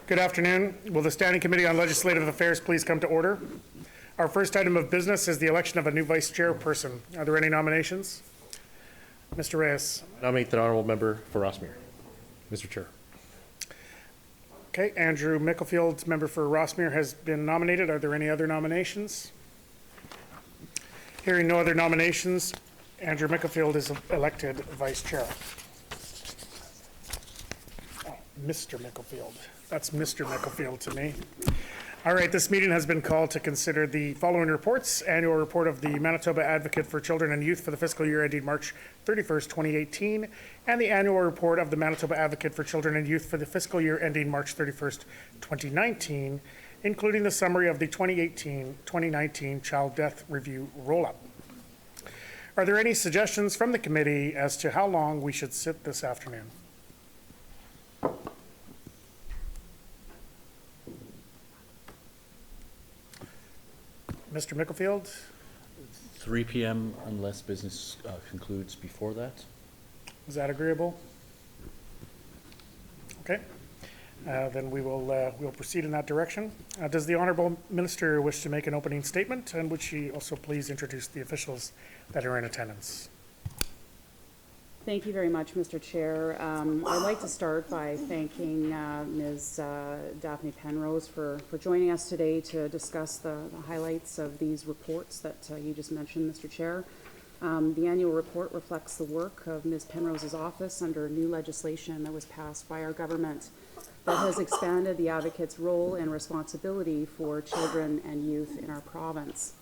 Good afternoon. Will the Standing Committee on Legislative Affairs please come to order? Our first item of business is the election of a new vice chairperson. Are there any nominations? Mr. Reyes. Nominate the honourable member for Rossmere. Mr. Chair. Okay, Andrew Micklefield, member for Rossmere, has been nominated. Are there any other nominations? Hearing no other nominations, Andrew Micklefield is elected vice chair. Oh, Mr. Micklefield. That's Mr. Micklefield to me. All right, this meeting has been called to consider the following reports. Annual report of the Manitoba Advocate for Children and Youth for the fiscal year ending March 31st, 2018, and the annual report of the Manitoba Advocate for Children and Youth for the fiscal year ending March 31st, 2019, including the summary of the 2018-2019 Child Death Review roll-up. Are there any suggestions from the committee as to how long we should sit this afternoon? Mr. Micklefield? 3 p.m. unless business concludes before that. Is that agreeable? Okay. Then we'll proceed in that direction. Does the Honourable Minister wish to make an opening statement, and would she also please introduce the officials that are in attendance? Thank you very much, Mr. Chair. I'd like to start by thanking Ms. Daphne Penrose for joining us today to discuss the highlights of these reports that you just mentioned, Mr. Chair. The annual report reflects the work of Ms. Penrose's office under new legislation that was passed by our government that has expanded the advocate's role and responsibility for children and youth in our province.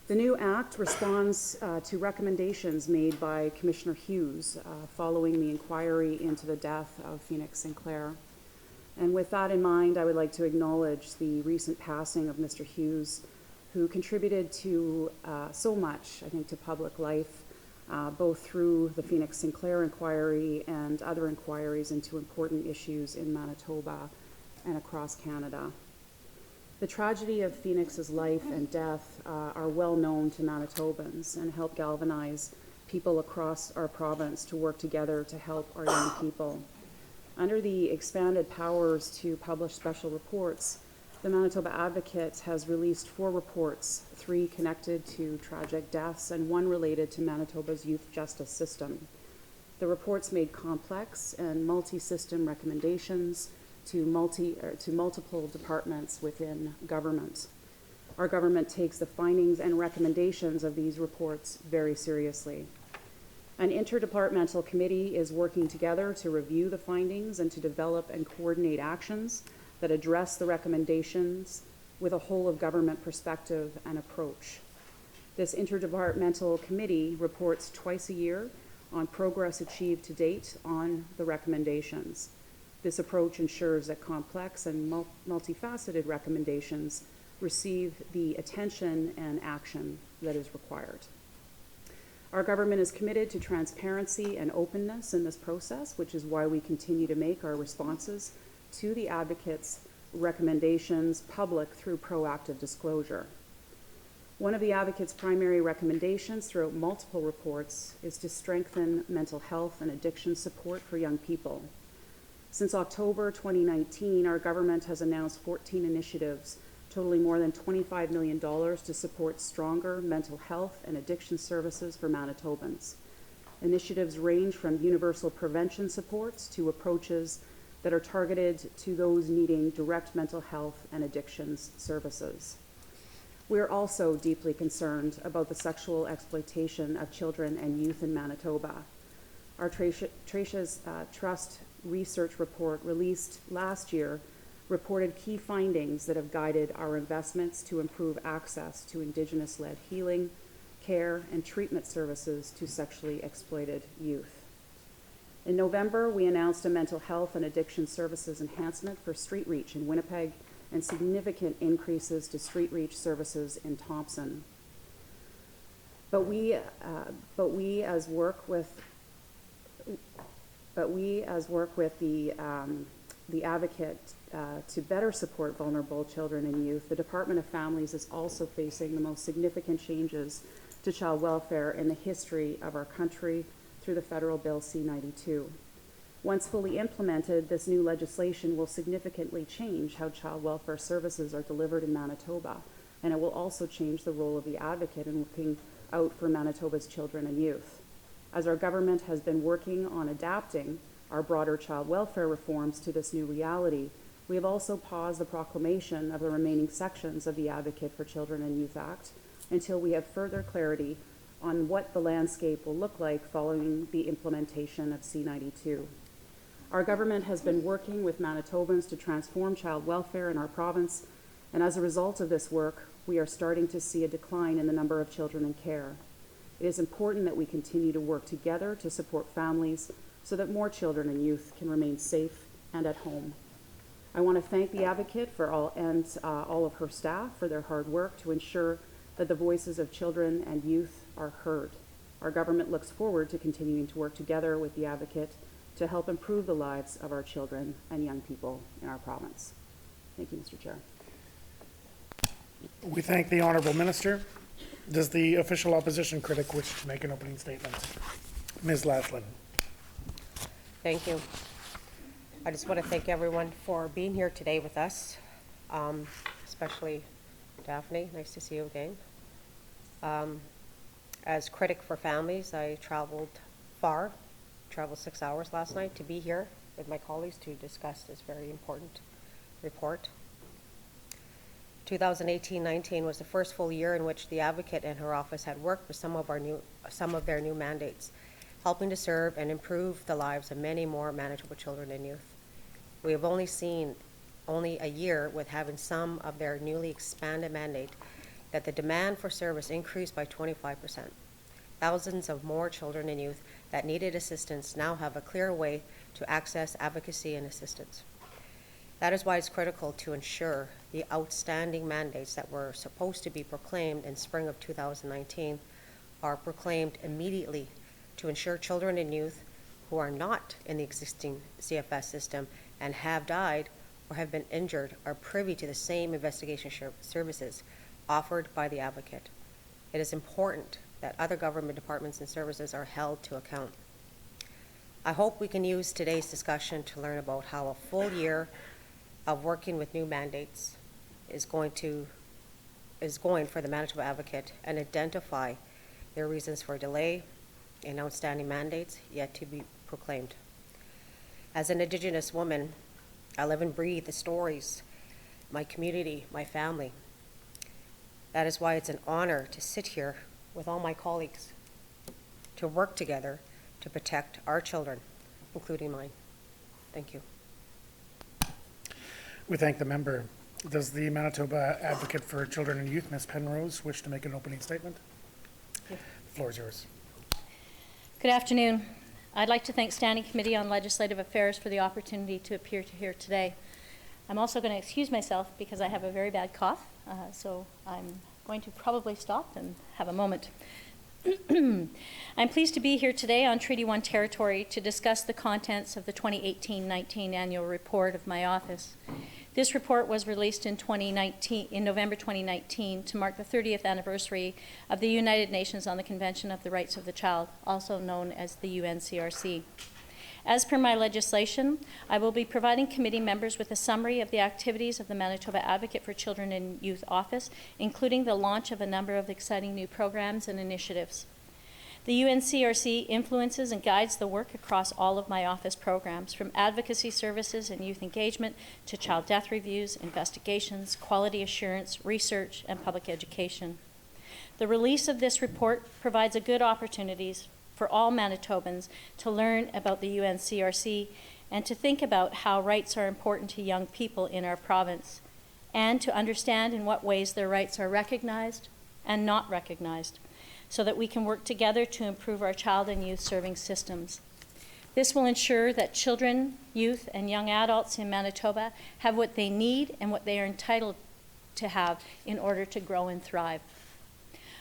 The new act responds to recommendations made by Commissioner Hughes following the inquiry into the death of Phoenix Sinclair. And with that in mind, I would like to acknowledge the recent passing of Mr. Hughes, who contributed to so much, I think, to public life, both through the Phoenix Sinclair inquiry and other inquiries into important issues in Manitoba and across Canada. The tragedy of Phoenix's life and death are well known to Manitobans and help galvanize people across our province to work together to help our young people. Under the expanded powers to publish special reports, the Manitoba Advocate has released 4 reports, 3 connected to tragic deaths and 1 related to Manitoba's youth justice system. The reports made complex and multi-system recommendations to multiple departments within government. Our government takes the findings and recommendations of these reports very seriously. An interdepartmental committee is working together to review the findings and to develop and coordinate actions that address the recommendations with a whole of government perspective and approach. This interdepartmental committee reports twice a year on progress achieved to date on the recommendations. This approach ensures that complex and multifaceted recommendations receive the attention and action that is required. Our government is committed to transparency and openness in this process, which is why we continue to make our responses to the advocate's recommendations public through proactive disclosure. One of the advocate's primary recommendations throughout multiple reports is to strengthen mental health and addiction support for young people. Since October 2019, our government has announced 14 initiatives totaling more than $25 million to support stronger mental health and addiction services for Manitobans. Initiatives range from universal prevention supports to approaches that are targeted to those needing direct mental health and addictions services. We are also deeply concerned about the sexual exploitation of children and youth in Manitoba. Our Tracia's Trust research report released last year reported key findings that have guided our investments to improve access to Indigenous-led healing, care, and treatment services to sexually exploited youth. In November, we announced a mental health and addiction services enhancement for Street Reach in Winnipeg and significant increases to Street Reach services in Thompson. But we as work with the advocate to better support vulnerable children and youth, the Department of Families is also facing the most significant changes to child welfare in the history of our country through the federal bill C-92. Once fully implemented, this new legislation will significantly change how child welfare services are delivered in Manitoba, and it will also change the role of the advocate in looking out for Manitoba's children and youth. As our government has been working on adapting our broader child welfare reforms to this new reality, we have also paused the proclamation of the remaining sections of the Advocate for Children and Youth Act until we have further clarity on what the landscape will look like following the implementation of C-92. Our government has been working with Manitobans to transform child welfare in our province, and as a result of this work, we are starting to see a decline in the number of children in care. It is important that we continue to work together to support families so that more children and youth can remain safe and at home. I want to thank the Advocate for all of her staff for their hard work to ensure that the voices of children and youth are heard. Our government looks forward to continuing to work together with the Advocate to help improve the lives of our children and young people in our province. Thank you, Mr. Chair. We thank the Honourable Minister. Does the official opposition critic wish to make an opening statement? Ms. Laughlin. Thank you. I just want to thank everyone for being here today with us, especially Daphne. Nice to see you again. As critic for families, I traveled 6 hours last night to be here with my colleagues to discuss this very important report. 2018-19 was the first full year in which the Advocate and her office had worked with some of their new mandates, helping to serve and improve the lives of many more Manitoba children and youth. We have only seen a year with having some of their newly expanded mandate that the demand for service increased by 25%. Thousands of more children and youth that needed assistance now have a clear way to access advocacy and assistance. That is why it's critical to ensure the outstanding mandates that were supposed to be proclaimed in spring of 2019 are proclaimed immediately to ensure children and youth who are not in the existing CFS system and have died or have been injured are privy to the same investigation services offered by the Advocate. It is important that other government departments and services are held to account. I hope we can use today's discussion to learn about how a full year of working with new mandates is going for the Manitoba Advocate and identify their reasons for delay in outstanding mandates yet to be proclaimed. As an Indigenous woman, I live and breathe the stories, my community, my family. That is why it's an honor to sit here with all my colleagues to work together to protect our children, including mine. Thank you. We thank the member. Does the Manitoba Advocate for Children and Youth, Ms. Penrose, wish to make an opening statement? The floor is yours. Good afternoon. I'd like to thank Standing Committee on Legislative Affairs for the opportunity to appear here today. I'm also going to excuse myself because I have a very bad cough, so I'm going to probably stop and have a moment. I'm pleased to be here today on Treaty 1 territory to discuss the contents of the 2018-19 annual report of my office. This report was released in November 2019 to mark the 30th anniversary of the United Nations on the Convention of the Rights of the Child, also known as the UNCRC. As per my legislation, I will be providing committee members with a summary of the activities of the Manitoba Advocate for Children and Youth Office, including the launch of a number of exciting new programs and initiatives. The UNCRC influences and guides the work across all of my office programs, from advocacy services and youth engagement to child death reviews, investigations, quality assurance, research, and public education. The release of this report provides a good opportunity for all Manitobans to learn about the UNCRC and to think about how rights are important to young people in our province, and to understand in what ways their rights are recognized and not recognized, so that we can work together to improve our child and youth serving systems. This will ensure that children, youth, and young adults in Manitoba have what they need and what they are entitled to have in order to grow and thrive.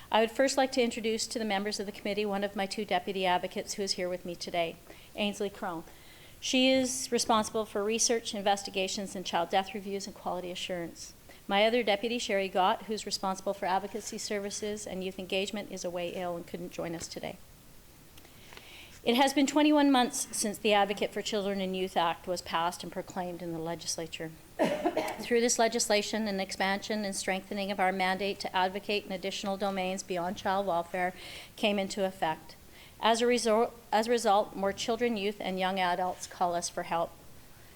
I would first like to introduce to the members of the committee one of my two deputy advocates who is here with me today, Ainsley Crone. She is responsible for research, investigations, and child death reviews and quality assurance. My other deputy, Sherry Gott, who's responsible for advocacy services and youth engagement, is away ill and couldn't join us today. It has been 21 months since the Advocate for Children and Youth Act was passed and proclaimed in the legislature. Through this legislation, an expansion and strengthening of our mandate to advocate in additional domains beyond child welfare came into effect. As a result, more children, youth, and young adults call us for help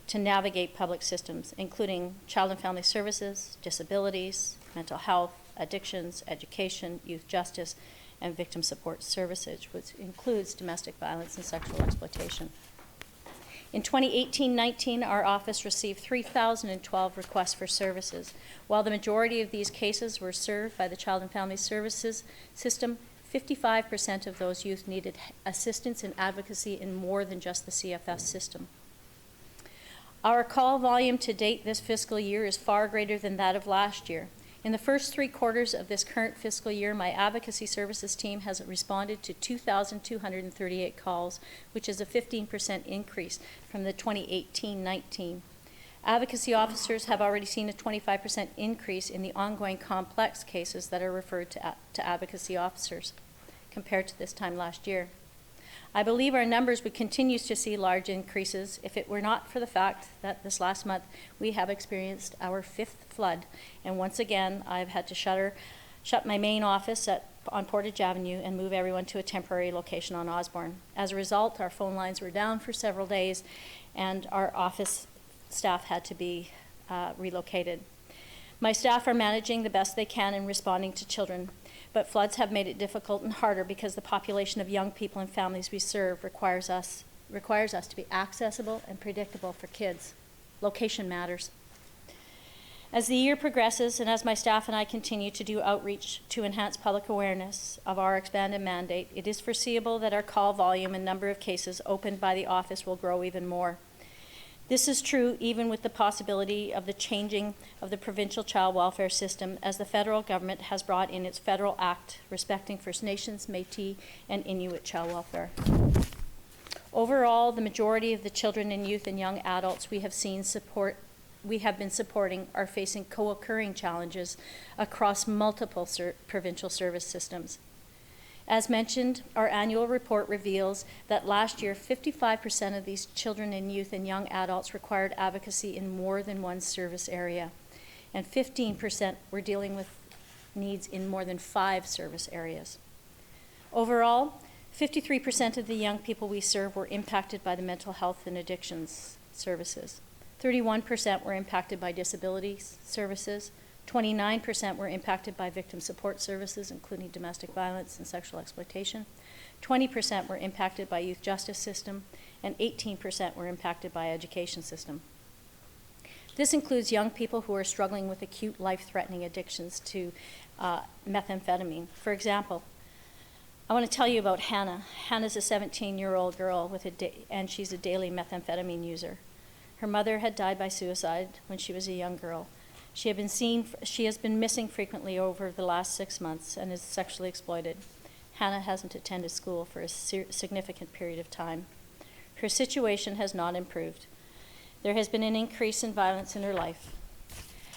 to navigate public systems, including child and family services, disabilities, mental health, addictions, education, youth justice, and victim support services, which includes domestic violence and sexual exploitation. In 2018-19, our office received 3,012 requests for services. While the majority of these cases were served by the Child and Family Services system, 55% of those youth needed assistance and advocacy in more than just the CFS system. Our call volume to date this fiscal year is far greater than that of last year. In the first 3 quarters of this current fiscal year, my advocacy services team has responded to 2,238 calls, which is a 15% increase from the 2018-19. Advocacy officers have already seen a 25% increase in the ongoing complex cases that are referred to advocacy officers compared to this time last year. I believe our numbers would continue to see large increases if it were not for the fact that this last month we have experienced our 5th flood, and once again I've had to shut my main office on Portage Avenue and move everyone to a temporary location on Osborne. As a result, our phone lines were down for several days and our office staff had to be relocated. My staff are managing the best they can in responding to children, but floods have made it difficult and harder because the population of young people and families we serve requires us to be accessible and predictable for kids. Location matters. As the year progresses and as my staff and I continue to do outreach to enhance public awareness of our expanded mandate, it is foreseeable that our call volume and number of cases opened by the office will grow even more. This is true even with the possibility of the changing of the provincial child welfare system, as the federal government has brought in its federal act respecting First Nations, Métis, and Inuit child welfare. Overall, the majority of the children and youth and young adults we have been supporting are facing co-occurring challenges across multiple provincial service systems. As mentioned, our annual report reveals that last year, 55% of these children and youth and young adults required advocacy in more than one service area, and 15% were dealing with needs in more than 5 service areas. Overall, 53% of the young people we serve were impacted by the mental health and addictions services. 31% were impacted by disability services. 29% were impacted by victim support services, including domestic violence and sexual exploitation. 20% were impacted by youth justice system, and 18% were impacted by education system. This includes young people who are struggling with acute life-threatening addictions to methamphetamine. For example, I want to tell you about Hannah. Hannah's a 17-year-old girl and she's a daily methamphetamine user. Her mother had died by suicide when she was a young girl. She has been missing frequently over the last 6 months and is sexually exploited. Hannah hasn't attended school for a significant period of time. Her situation has not improved. There has been an increase in violence in her life.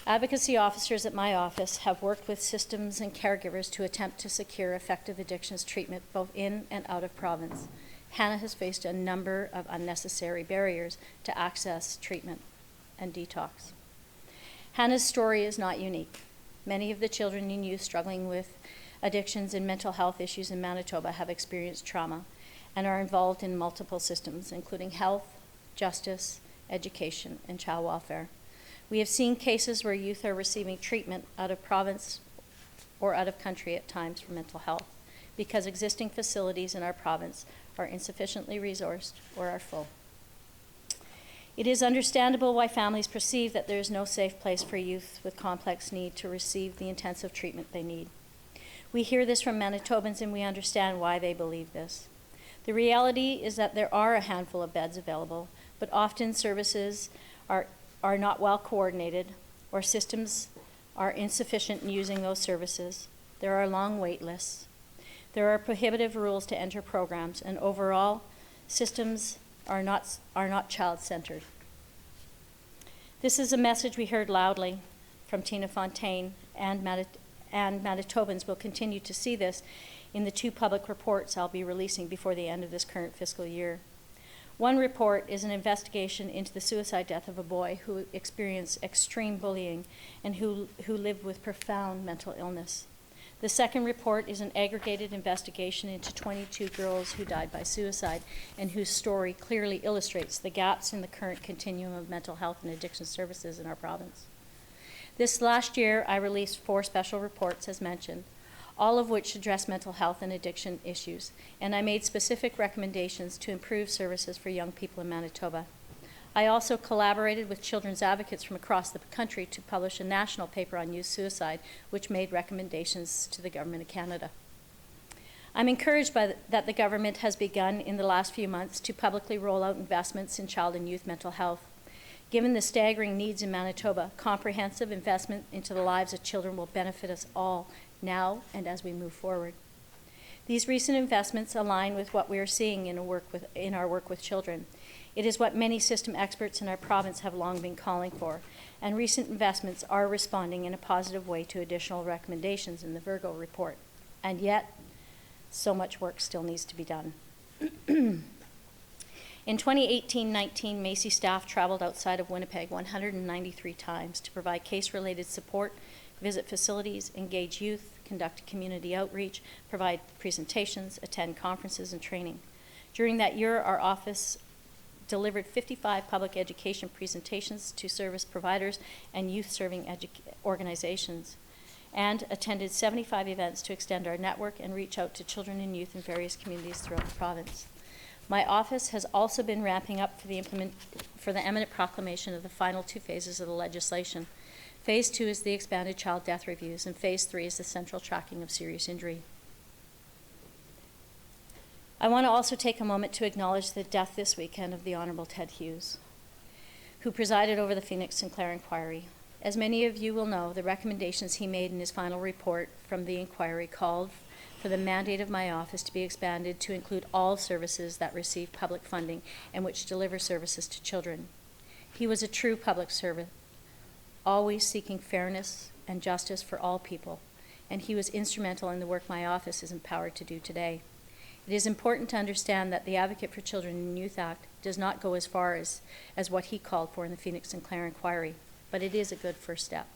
Advocacy officers at my office have worked with systems and caregivers to attempt to secure effective addictions treatment both in and out of province. Hannah has faced a number of unnecessary barriers to access treatment and detox. Hannah's story is not unique. Many of the children and youth struggling with addictions and mental health issues in Manitoba have experienced trauma and are involved in multiple systems, including health, justice, education, and child welfare. We have seen cases where youth are receiving treatment out of province or out of country at times for mental health because existing facilities in our province are insufficiently resourced or are full. It is understandable why families perceive that there is no safe place for youth with complex need to receive the intensive treatment they need. We hear this from Manitobans and we understand why they believe this. The reality is that there are a handful of beds available, but often services are not well coordinated or systems are insufficient in using those services. There are long wait lists. There are prohibitive rules to enter programs, and overall, systems are not child-centered. This is a message we heard loudly from Tina Fontaine, and Manitobans will continue to see this in the 2 public reports I'll be releasing before the end of this current fiscal year. One report is an investigation into the suicide death of a boy who experienced extreme bullying and who lived with profound mental illness. The second report is an aggregated investigation into 22 girls who died by suicide and whose story clearly illustrates the gaps in the current continuum of mental health and addiction services in our province. This last year, I released 4 special reports, as mentioned, all of which address mental health and addiction issues, and I made specific recommendations to improve services for young people in Manitoba. I also collaborated with children's advocates from across the country to publish a national paper on youth suicide, which made recommendations to the Government of Canada. I'm encouraged that the government has begun in the last few months to publicly roll out investments in child and youth mental health. Given the staggering needs in Manitoba, comprehensive investment into the lives of children will benefit us all now and as we move forward. These recent investments align with what we are seeing in our work with children. It is what many system experts in our province have long been calling for, and recent investments are responding in a positive way to additional recommendations in the Virgo report. And yet, so much work still needs to be done. In 2018-19, Macy staff traveled outside of Winnipeg 193 times to provide case-related support, visit facilities, engage youth, conduct community outreach, provide presentations, attend conferences and training. During that year, our office delivered 55 public education presentations to service providers and youth-serving organizations, and attended 75 events to extend our network and reach out to children and youth in various communities throughout the province. My office has also been ramping up for the imminent proclamation of the final 2 phases of the legislation. Phase 2 is the expanded child death reviews, and Phase 3 is the central tracking of serious injury. I want to also take a moment to acknowledge the death this weekend of the Honourable Ted Hughes, who presided over the Phoenix Sinclair inquiry. As many of you will know, the recommendations he made in his final report from the inquiry called for the mandate of my office to be expanded to include all services that receive public funding and which deliver services to children. He was a true public servant, always seeking fairness and justice for all people, and he was instrumental in the work my office is empowered to do today. It is important to understand that the Advocate for Children and Youth Act does not go as far as what he called for in the Phoenix Sinclair inquiry, but it is a good first step.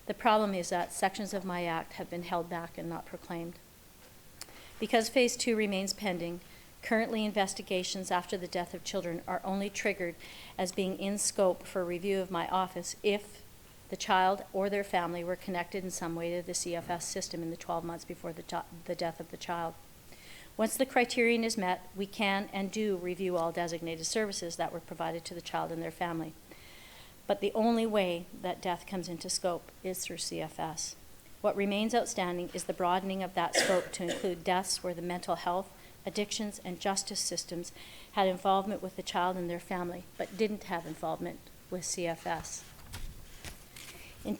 The problem is that sections of my act have been held back and not proclaimed. Because Phase 2 remains pending, currently investigations after the death of children are only triggered as being in scope for review of my office if the child or their family were connected in some way to the CFS system in the 12 months before the death of the child. Once the criterion is met, we can and do review all designated services that were provided to the child and their family. But the only way that death comes into scope is through CFS. What remains outstanding is the broadening of that scope to include deaths where the mental health, addictions, and justice systems had involvement with the child and their family, but didn't have involvement with CFS. I'm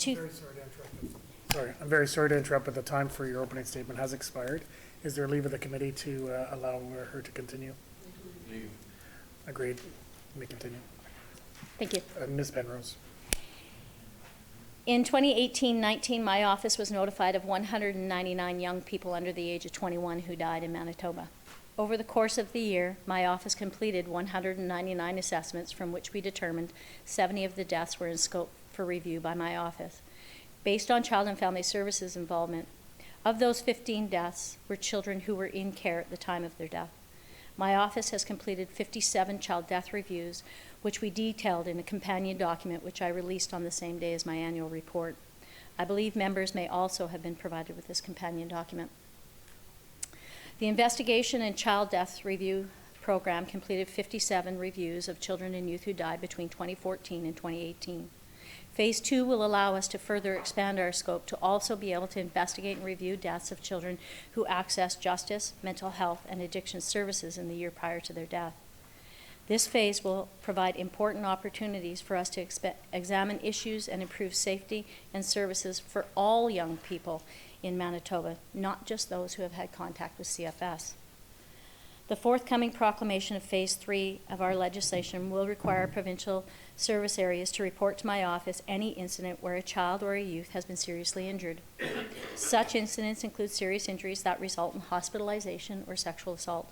very sorry to interrupt, but the time for your opening statement has expired. Is there a leave of the committee to allow her to continue? Leave. Agreed. Let me continue. Thank you. Ms. Penrose. In 2018-19, my office was notified of 199 young people under the age of 21 who died in Manitoba. Over the course of the year, my office completed 199 assessments from which we determined 70 of the deaths were in scope for review by my office. Based on Child and Family Services involvement, of those 15 deaths were children who were in care at the time of their death. My office has completed 57 child death reviews, which we detailed in a companion document which I released on the same day as my annual report. I believe members may also have been provided with this companion document. The Investigation and Child Death Review Program completed 57 reviews of children and youth who died between 2014 and 2018. Phase 2 will allow us to further expand our scope to also be able to investigate and review deaths of children who access justice, mental health, and addiction services in the year prior to their death. This phase will provide important opportunities for us to examine issues and improve safety and services for all young people in Manitoba, not just those who have had contact with CFS. The forthcoming proclamation of Phase 3 of our legislation will require provincial service areas to report to my office any incident where a child or a youth has been seriously injured. Such incidents include serious injuries that result in hospitalization or sexual assault.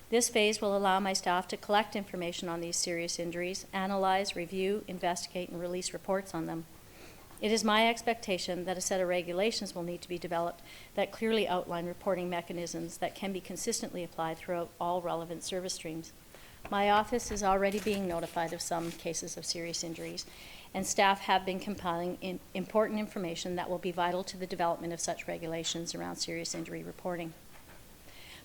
This phase will allow my staff to collect information on these serious injuries, analyze, review, investigate, and release reports on them. It is my expectation that a set of regulations will need to be developed that clearly outline reporting mechanisms that can be consistently applied throughout all relevant service streams. My office is already being notified of some cases of serious injuries, and staff have been compiling important information that will be vital to the development of such regulations around serious injury reporting.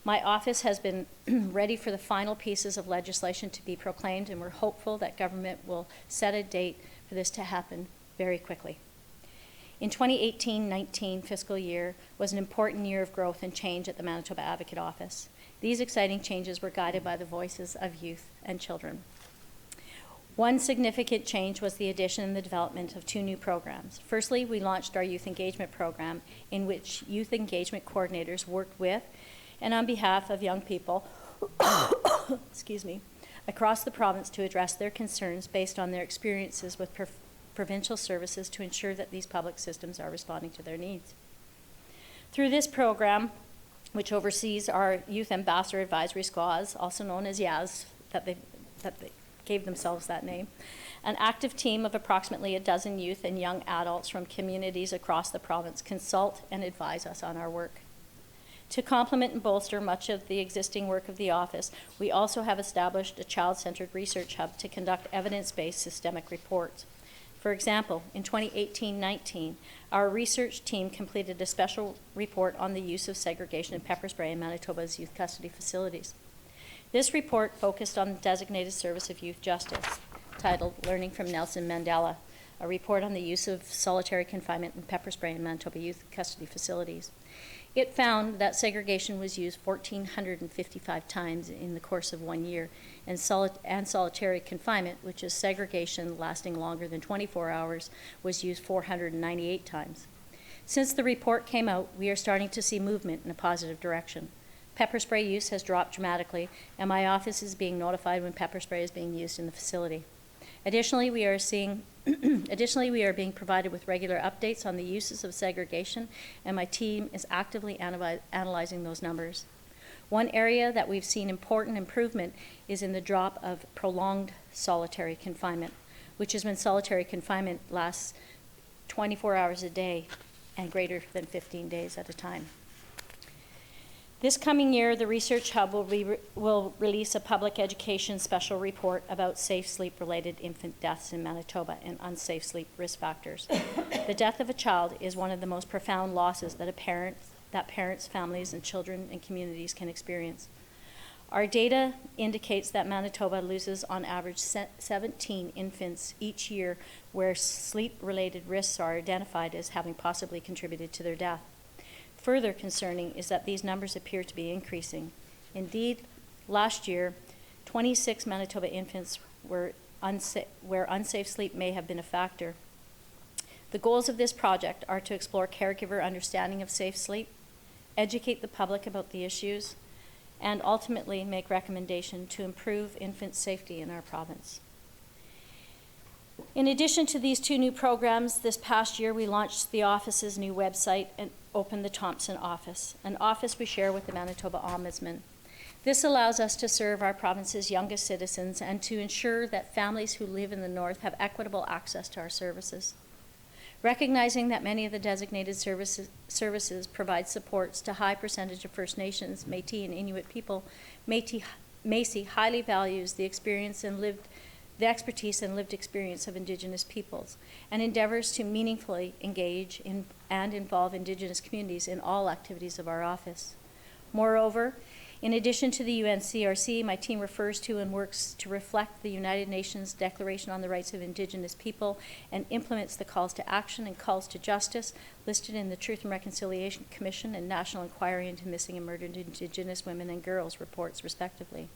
My office has been ready for the final pieces of legislation to be proclaimed, and we're hopeful that government will set a date for this to happen very quickly. In 2018-19 fiscal year was an important year of growth and change at the Manitoba Advocate Office. These exciting changes were guided by the voices of youth and children. One significant change was the addition and the development of 2 new programs. Firstly, we launched our youth engagement program, in which youth engagement coordinators worked with and on behalf of young people excuse me, across the province to address their concerns based on their experiences with provincial services to ensure that these public systems are responding to their needs. Through this program, which oversees our Youth Ambassador Advisory Squads, also known as YAS, that they gave themselves that name, an active team of approximately 12 youth and young adults from communities across the province consult and advise us on our work. To complement and bolster much of the existing work of the office, we also have established a child-centered research hub to conduct evidence-based systemic reports. For example, in 2018-19, our research team completed a special report on the use of segregation and pepper spray in Manitoba's youth custody facilities. This report focused on the designated service of youth justice, titled Learning from Nelson Mandela, a report on the use of solitary confinement and pepper spray in Manitoba youth custody facilities. It found that segregation was used 1,455 times in the course of 1 year, and solitary confinement, which is segregation lasting longer than 24 hours, was used 498 times. Since the report came out, we are starting to see movement in a positive direction. Pepper spray use has dropped dramatically, and my office is being notified when pepper spray is being used in the facility. Additionally, we are being provided with regular updates on the uses of segregation, and my team is actively analyzing those numbers. One area that we've seen important improvement is in the drop of prolonged solitary confinement, which is when solitary confinement lasts 24 hours a day and greater than 15 days at a time. This coming year, the Research Hub will release a public education special report about safe sleep-related infant deaths in Manitoba and unsafe sleep risk factors. The death of a child is one of the most profound losses that parents, families, and children and communities can experience. Our data indicates that Manitoba loses on average 17 infants each year where sleep-related risks are identified as having possibly contributed to their death. Further concerning is that these numbers appear to be increasing. Indeed, last year, 26 Manitoba infants where unsafe sleep may have been a factor. The goals of this project are to explore caregiver understanding of safe sleep, educate the public about the issues, and ultimately make recommendation to improve infant safety in our province. In addition to these 2 new programs, this past year we launched the office's new website and opened the Thompson office, an office we share with the Manitoba Ombudsman. This allows us to serve our province's youngest citizens and to ensure that families who live in the north have equitable access to our services. Recognizing that many of the designated services provide supports to high percentage of First Nations, Métis, and Inuit people, Macy highly values the expertise and lived experience of Indigenous peoples, and endeavors to meaningfully engage in and involve Indigenous communities in all activities of our office. Moreover, in addition to the UNCRC, my team refers to and works to reflect the United Nations Declaration on the Rights of Indigenous People and implements the calls to action and calls to justice listed in the Truth and Reconciliation Commission and National Inquiry into Missing and Murdered Indigenous Women and Girls reports, respectively.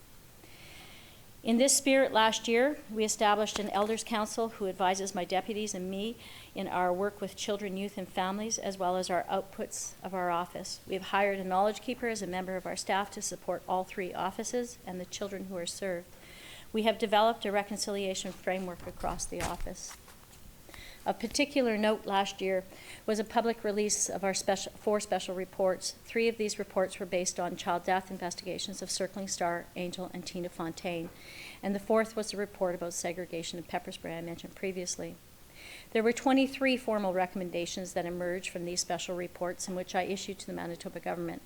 In this spirit, last year, we established an Elders Council who advises my deputies and me in our work with children, youth, and families, as well as our outputs of our office. We have hired a knowledge keeper as a member of our staff to support all 3 offices and the children who are served. We have developed a reconciliation framework across the office. Of particular note last year was a public release of our four special reports. 3 of these reports were based on child death investigations of Circling Star, Angel, and Tina Fontaine. And the 4th was a report about segregation in Pepper Spray I mentioned previously. There were 23 formal recommendations that emerged from these special reports, in which I issued to the Manitoba government.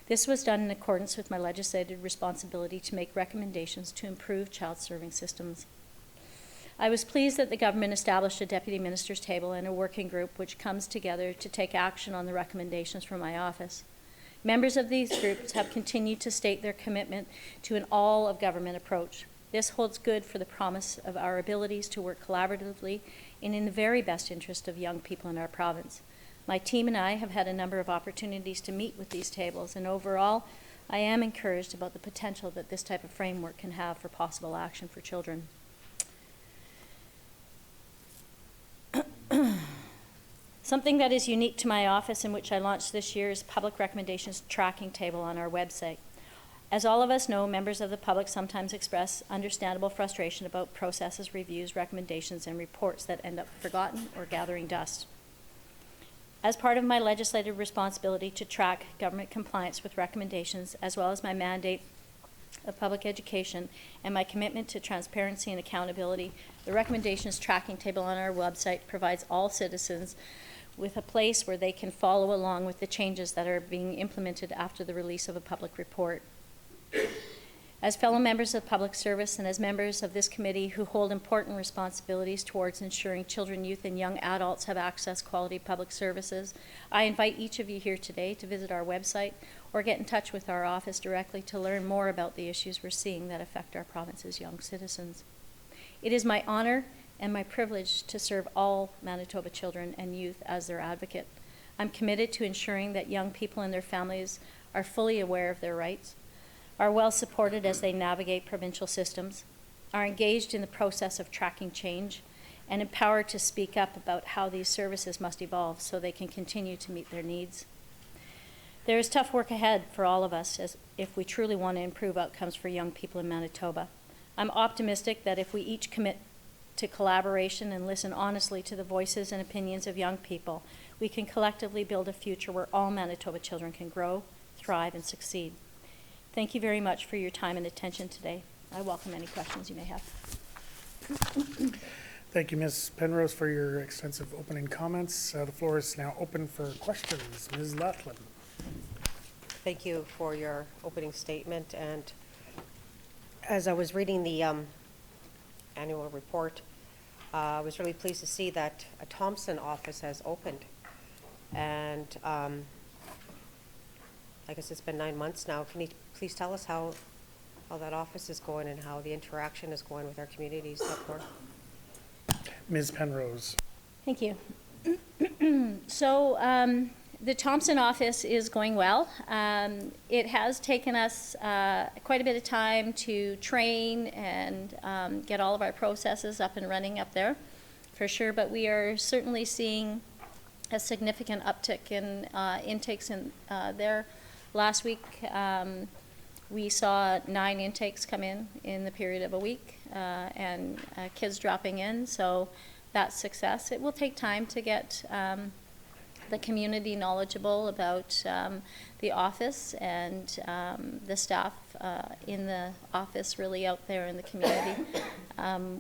This was done in accordance with my legislative responsibility to make recommendations to improve child serving systems. I was pleased that the government established a deputy minister's table and a working group which comes together to take action on the recommendations from my office. Members of these groups have continued to state their commitment to an all-of-government approach. This holds good for the promise of our abilities to work collaboratively and in the very best interest of young people in our province. My team and I have had a number of opportunities to meet with these tables, and overall, I am encouraged about the potential that this type of framework can have for possible action for children. Something that is unique to my office, and which I launched this year, is public recommendations tracking table on our website. As all of us know, members of the public sometimes express understandable frustration about processes, reviews, recommendations, and reports that end up forgotten or gathering dust. As part of my legislative responsibility to track government compliance with recommendations, as well as my mandate of public education and my commitment to transparency and accountability, the recommendations tracking table on our website provides all citizens with a place where they can follow along with the changes that are being implemented after the release of a public report. As fellow members of public service and as members of this committee who hold important responsibilities towards ensuring children, youth, and young adults have access to quality public services, I invite each of you here today to visit our website or get in touch with our office directly to learn more about the issues we're seeing that affect our province's young citizens. It is my honor and my privilege to serve all Manitoba children and youth as their advocate. I'm committed to ensuring that young people and their families are fully aware of their rights, are well supported as they navigate provincial systems, are engaged in the process of tracking change, and empowered to speak up about how these services must evolve so they can continue to meet their needs. There is tough work ahead for all of us if we truly want to improve outcomes for young people in Manitoba. I'm optimistic that if we each commit to collaboration and listen honestly to the voices and opinions of young people, we can collectively build a future where all Manitoba children can grow, thrive, and succeed. Thank you very much for your time and attention today. I welcome any questions you may have. Thank you, Ms. Penrose, for your extensive opening comments. The floor is now open for questions. Ms. Laughlin. Thank you for your opening statement. And as I was reading the annual report, I was really pleased to see that a Thompson office has opened. And I guess it's been 9 months now. Can you please tell us how that office is going and how the interaction is going with our communities up north? Ms. Penrose. Thank you. So the Thompson office is going well. It has taken us quite a bit of time to train and get all of our processes up and running up there, for sure, but we are certainly seeing a significant uptick in intakes in there. Last week, we saw 9 intakes come in the period of a week, and kids dropping in, so that's success. It will take time to get the community knowledgeable about the office and the staff in the office really out there in the community.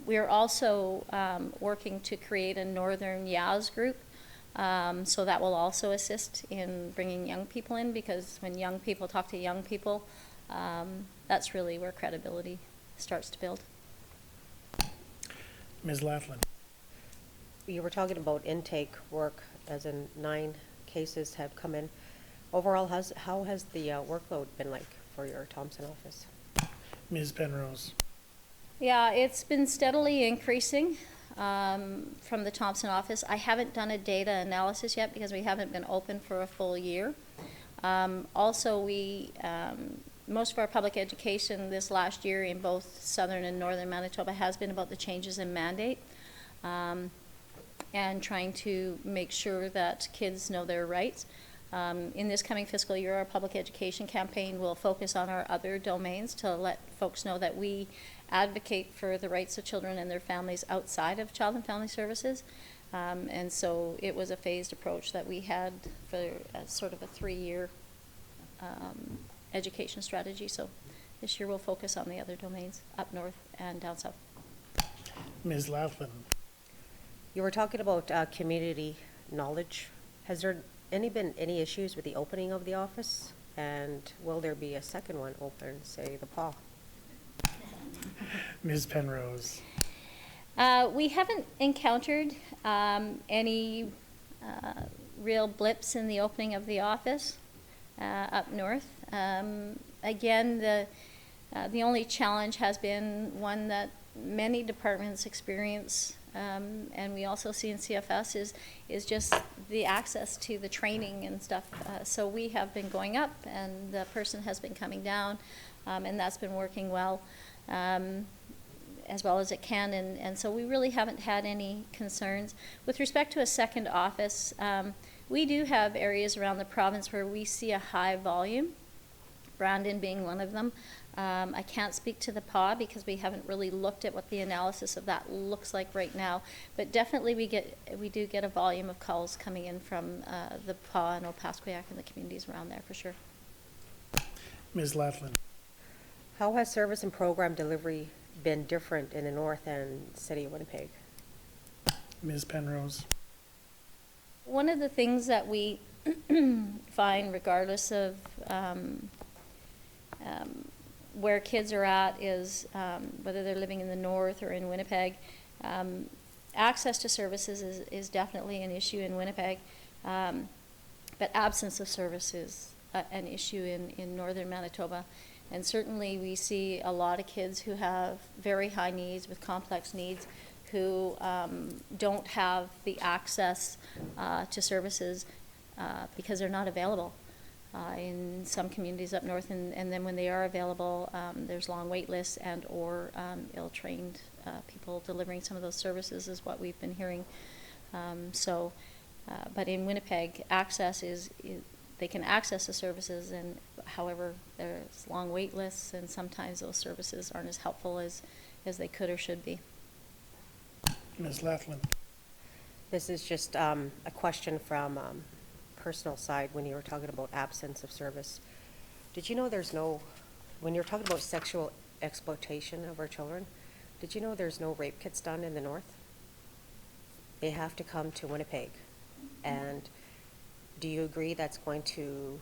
We are also working to create a Northern Yaz group. So that will also assist in bringing young people in, because when young people talk to young people, that's really where credibility starts to build. Ms. Laughlin. You were talking about intake work, as in 9 cases have come in. Overall, how has the workload been like for your Thompson office? Ms. Penrose. Yeah, it's been steadily increasing from the Thompson office. I haven't done a data analysis yet because we haven't been open for a full year. Also, most of our public education this last year in both southern and northern Manitoba has been about the changes in mandate and trying to make sure that kids know their rights. In this coming fiscal year, our public education campaign will focus on our other domains to let folks know that we advocate for the rights of children and their families outside of Child and Family Services. And so it was a phased approach that we had for sort of a 3-year education strategy. So this year we'll focus on the other domains up north and down south. Ms. Laughlin. You were talking about community knowledge. Has there been any issues with the opening of the office? And will there be a second one open, say the PAW? Ms. Penrose. We haven't encountered any real blips in the opening of the office up north. Again, the only challenge has been one that many departments experience, and we also see in CFS, is just the access to the training and stuff. So we have been going up, and the person has been coming down, and that's been working well. As well as it can, and so we really haven't had any concerns. With respect to a second office, we do have areas around the province where we see a high volume, Brandon being one of them. I can't speak to the PAW because we haven't really looked at what the analysis of that looks like right now, but definitely we do get a volume of calls coming in from the PAW and Opaskwayak and the communities around there for sure. Ms. Laughlin. How has service and program delivery been different in the north and city of Winnipeg? Ms. Penrose. One of the things that we find, regardless of where kids are at, is whether they're living in the north or in Winnipeg, access to services is definitely an issue in Winnipeg, but absence of service is an issue in northern Manitoba. And certainly we see a lot of kids who have very high needs with complex needs who don't have the access to services because they're not available in some communities up north. And then when they are available, there's long wait lists and or ill-trained people delivering some of those services is what we've been hearing. But in Winnipeg, access is they can access the services, and however, there's long wait lists, and sometimes those services aren't as helpful as they could or should be. Ms. Laughlin. This is just a question from personal side when you were talking about absence of service. Did you know when you're talking about sexual exploitation of our children, did you know there's no rape kits done in the north? They have to come to Winnipeg. And do you agree that's going to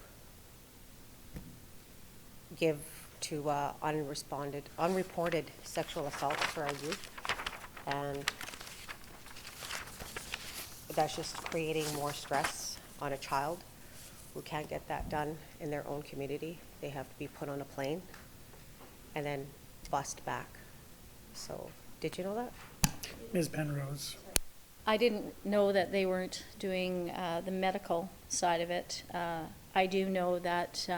give to unreported sexual assaults for our youth? And that's just creating more stress on a child who can't get that done in their own community. They have to be put on a plane and then bussed back. So, did you know that? Ms. Penrose. I didn't know that they weren't doing the medical side of it. I do know that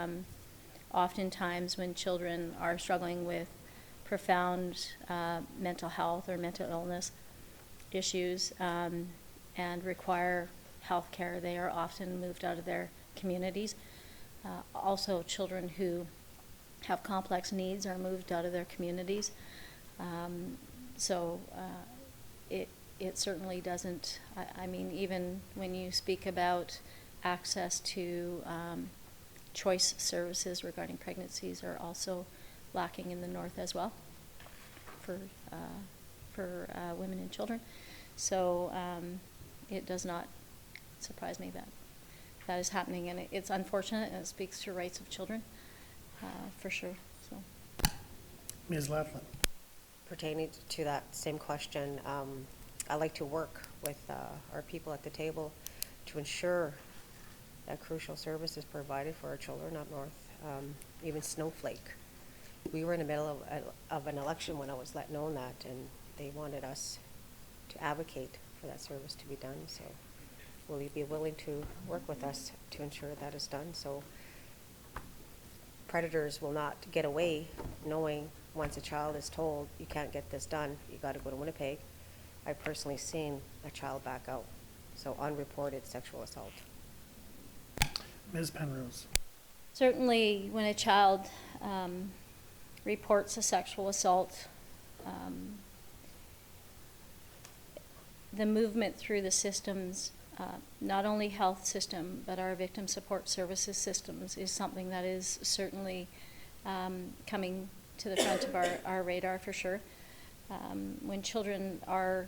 oftentimes when children are struggling with profound mental health or mental illness issues and require health care, they are often moved out of their communities. Also, children who have complex needs are moved out of their communities. It certainly doesn't, I mean, even when you speak about access to choice services regarding pregnancies are also lacking in the north as well for women and children. So it does not surprise me that that is happening, and it's unfortunate, and it speaks to rights of children for sure. So. Ms. Laughlin. Pertaining to that same question, I like to work with our people at the table to ensure that crucial service is provided for our children up north. Even Snowflake. We were in the middle of an election when I was let know that, and they wanted us to advocate for that service to be done. So will you be willing to work with us to ensure that is done? So predators will not get away knowing once a child is told you can't get this done, you got to go to Winnipeg. I've personally seen a child back out. So unreported sexual assault. Ms. Penrose. Certainly, when a child reports a sexual assault, the movement through the systems, not only health system, but our victim support services systems is something that is certainly coming to the front of our radar for sure. When children are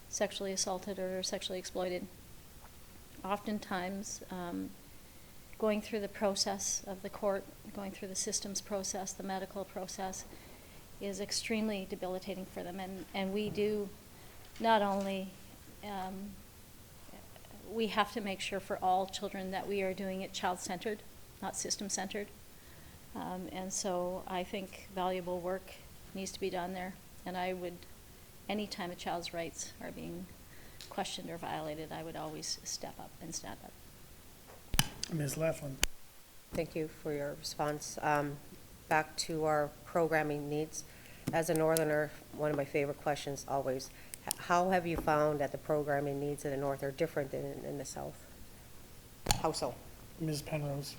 sexually assaulted or sexually exploited, oftentimes going through the process of the court, going through the systems process, the medical process, is extremely debilitating for them. And we do not only, we have to make sure for all children that we are doing it child-centered, not system-centered. And so I think valuable work needs to be done there. And I would, anytime a child's rights are being questioned or violated, I would always step up and stand up. Ms. Laughlin. Thank you for your response. Back to our programming needs. As a northerner, one of my favorite questions always, how have you found that the programming needs in the north are different than in the south? How so? Ms. Penrose.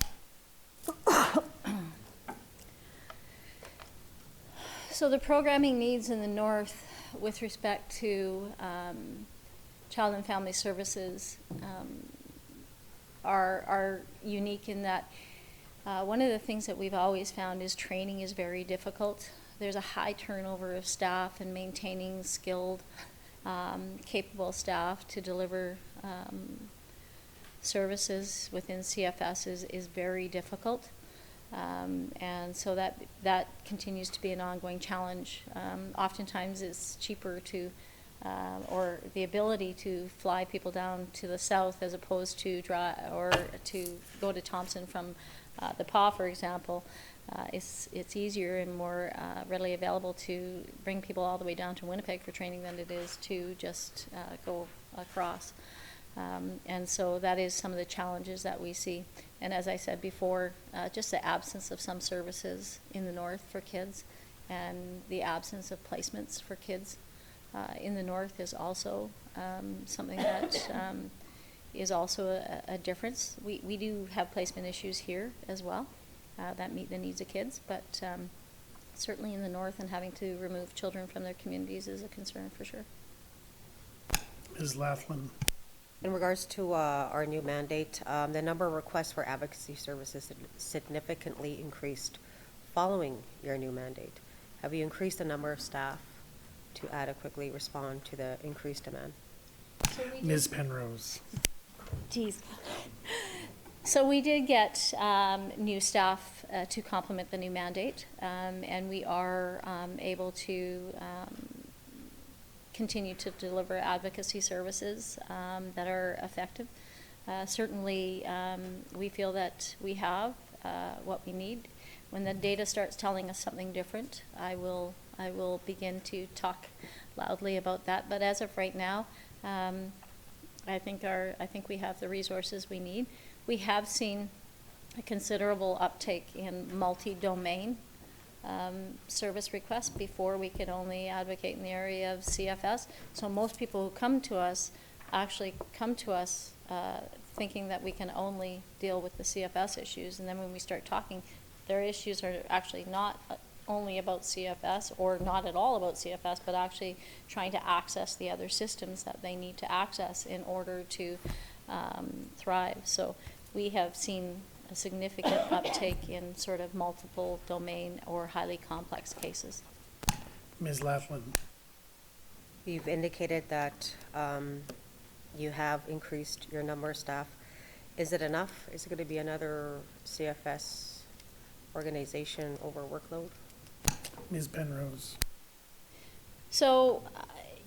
So the programming needs in the north with respect to child and family services are unique in that one of the things that we've always found is training is very difficult. There's a high turnover of staff, and maintaining skilled, capable staff to deliver services within CFS is very difficult. And so that continues to be an ongoing challenge. Oftentimes it's cheaper to, or the ability to fly people down to the south as opposed to to go to Thompson from the PAW, for example. It's easier and more readily available to bring people all the way down to Winnipeg for training than it is to just go across. And so that is some of the challenges that we see. And as I said before, just the absence of some services in the north for kids, and the absence of placements for kids in the north is also something that is also a difference. We do have placement issues here as well that meet the needs of kids, but certainly in the north, and having to remove children from their communities is a concern for sure. Ms. Laughlin. In regards to our new mandate, the number of requests for advocacy services significantly increased following your new mandate. Have you increased the number of staff to adequately respond to the increased demand? Ms. Penrose. Geez. So we did get new staff to complement the new mandate, and we are able to continue to deliver advocacy services that are effective. Certainly, we feel that we have what we need. When the data starts telling us something different, I will begin to talk loudly about that. But as of right now, I think we have the resources we need. We have seen a considerable uptake in multi-domain service requests. Before, we could only advocate in the area of CFS. So most people who come to us actually come to us thinking that we can only deal with the CFS issues. And then when we start talking, their issues are actually not only about CFS, or not at all about CFS, but actually trying to access the other systems that they need to access in order to thrive. So we have seen a significant uptake in sort of multiple domain or highly complex cases. Ms. Laughlin. You've indicated that you have increased your number of staff. Is it enough? Is it going to be another CFS organization over workload? Ms. Penrose. So,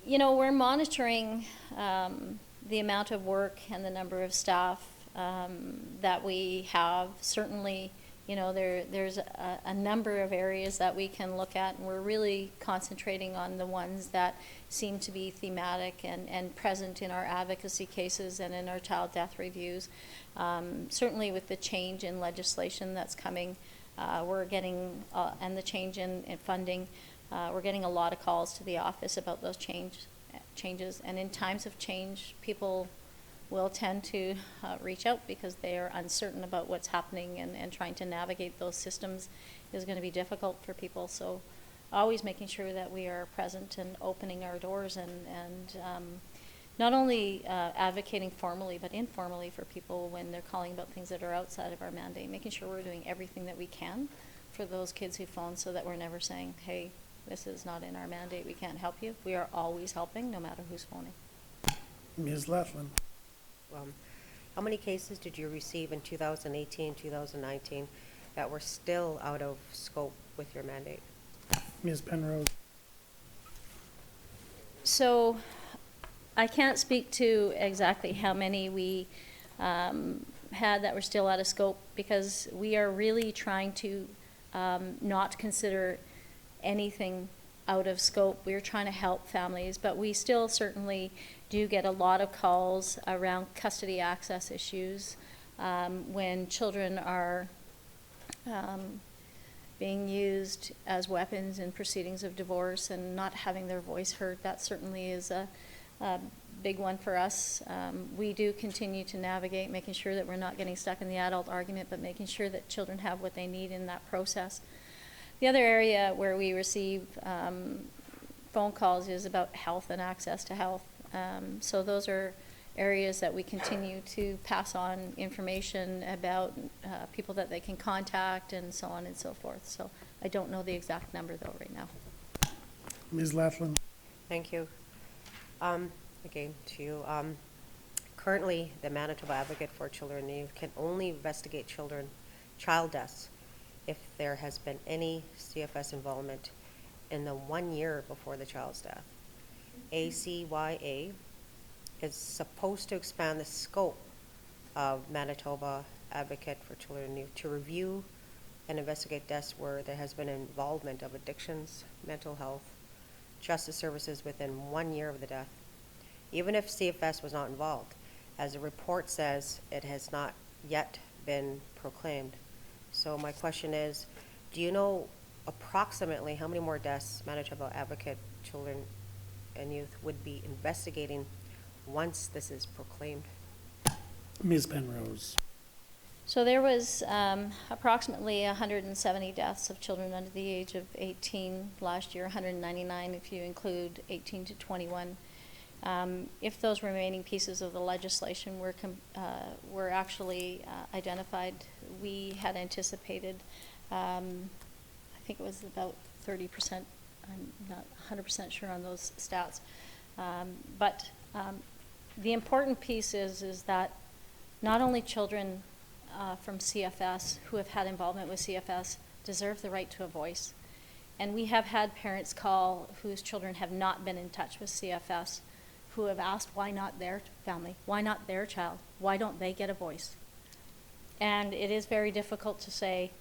we're monitoring the amount of work and the number of staff that we have. Certainly, there's a number of areas that we can look at, and we're really concentrating on the ones that seem to be thematic and present in our advocacy cases and in our child death reviews. Certainly with the change in legislation that's coming, we're getting, and the change in funding, we're getting a lot of calls to the office about those changes. And in times of change, people will tend to reach out because they are uncertain about what's happening, and trying to navigate those systems is going to be difficult for people. So always making sure that we are present and opening our doors and not only advocating formally but informally for people when they're calling about things that are outside of our mandate, making sure we're doing everything that we can for those kids who phone so that we're never saying, hey, this is not in our mandate, we can't help you. We are always helping, no matter who's phoning. Ms. Laughlin. How many cases did you receive in 2018, 2019 that were still out of scope with your mandate? Ms. Penrose. So I can't speak to exactly how many we had that were still out of scope, because we are really trying to not consider anything out of scope. We're trying to help families, but we still certainly do get a lot of calls around custody access issues when children are being used as weapons in proceedings of divorce and not having their voice heard. That certainly is a big one for us. We do continue to navigate, making sure that we're not getting stuck in the adult argument, but making sure that children have what they need in that process. The other area where we receive phone calls is about health and access to health. So those are areas that we continue to pass on information about people that they can contact and so on and so forth. So I don't know the exact number though right now. Ms. Laughlin. Thank you. Again, to you. Currently, the Manitoba Advocate for Children and Youth can only investigate child deaths if there has been any CFS involvement in the 1 year before the child's death. ACYA is supposed to expand the scope of Manitoba Advocate for Children and Youth to review and investigate deaths where there has been involvement of addictions, mental health, justice services within 1 year of the death, even if CFS was not involved. As the report says, it has not yet been proclaimed. So my question is, do you know approximately how many more deaths Manitoba Advocate Children and Youth would be investigating once this is proclaimed? Ms. Penrose. So there was approximately 170 deaths of children under the age of 18 last year, 199 if you include 18 to 21. If those remaining pieces of the legislation were actually identified, we had anticipated, I think it was about 30%, I'm not 100% sure on those stats, but the important piece is that not only children from CFS who have had involvement with CFS deserve the right to a voice, and we have had parents call whose children have not been in touch with CFS who have asked why not their family, why not their child, why don't they get a voice? And it is very difficult to say,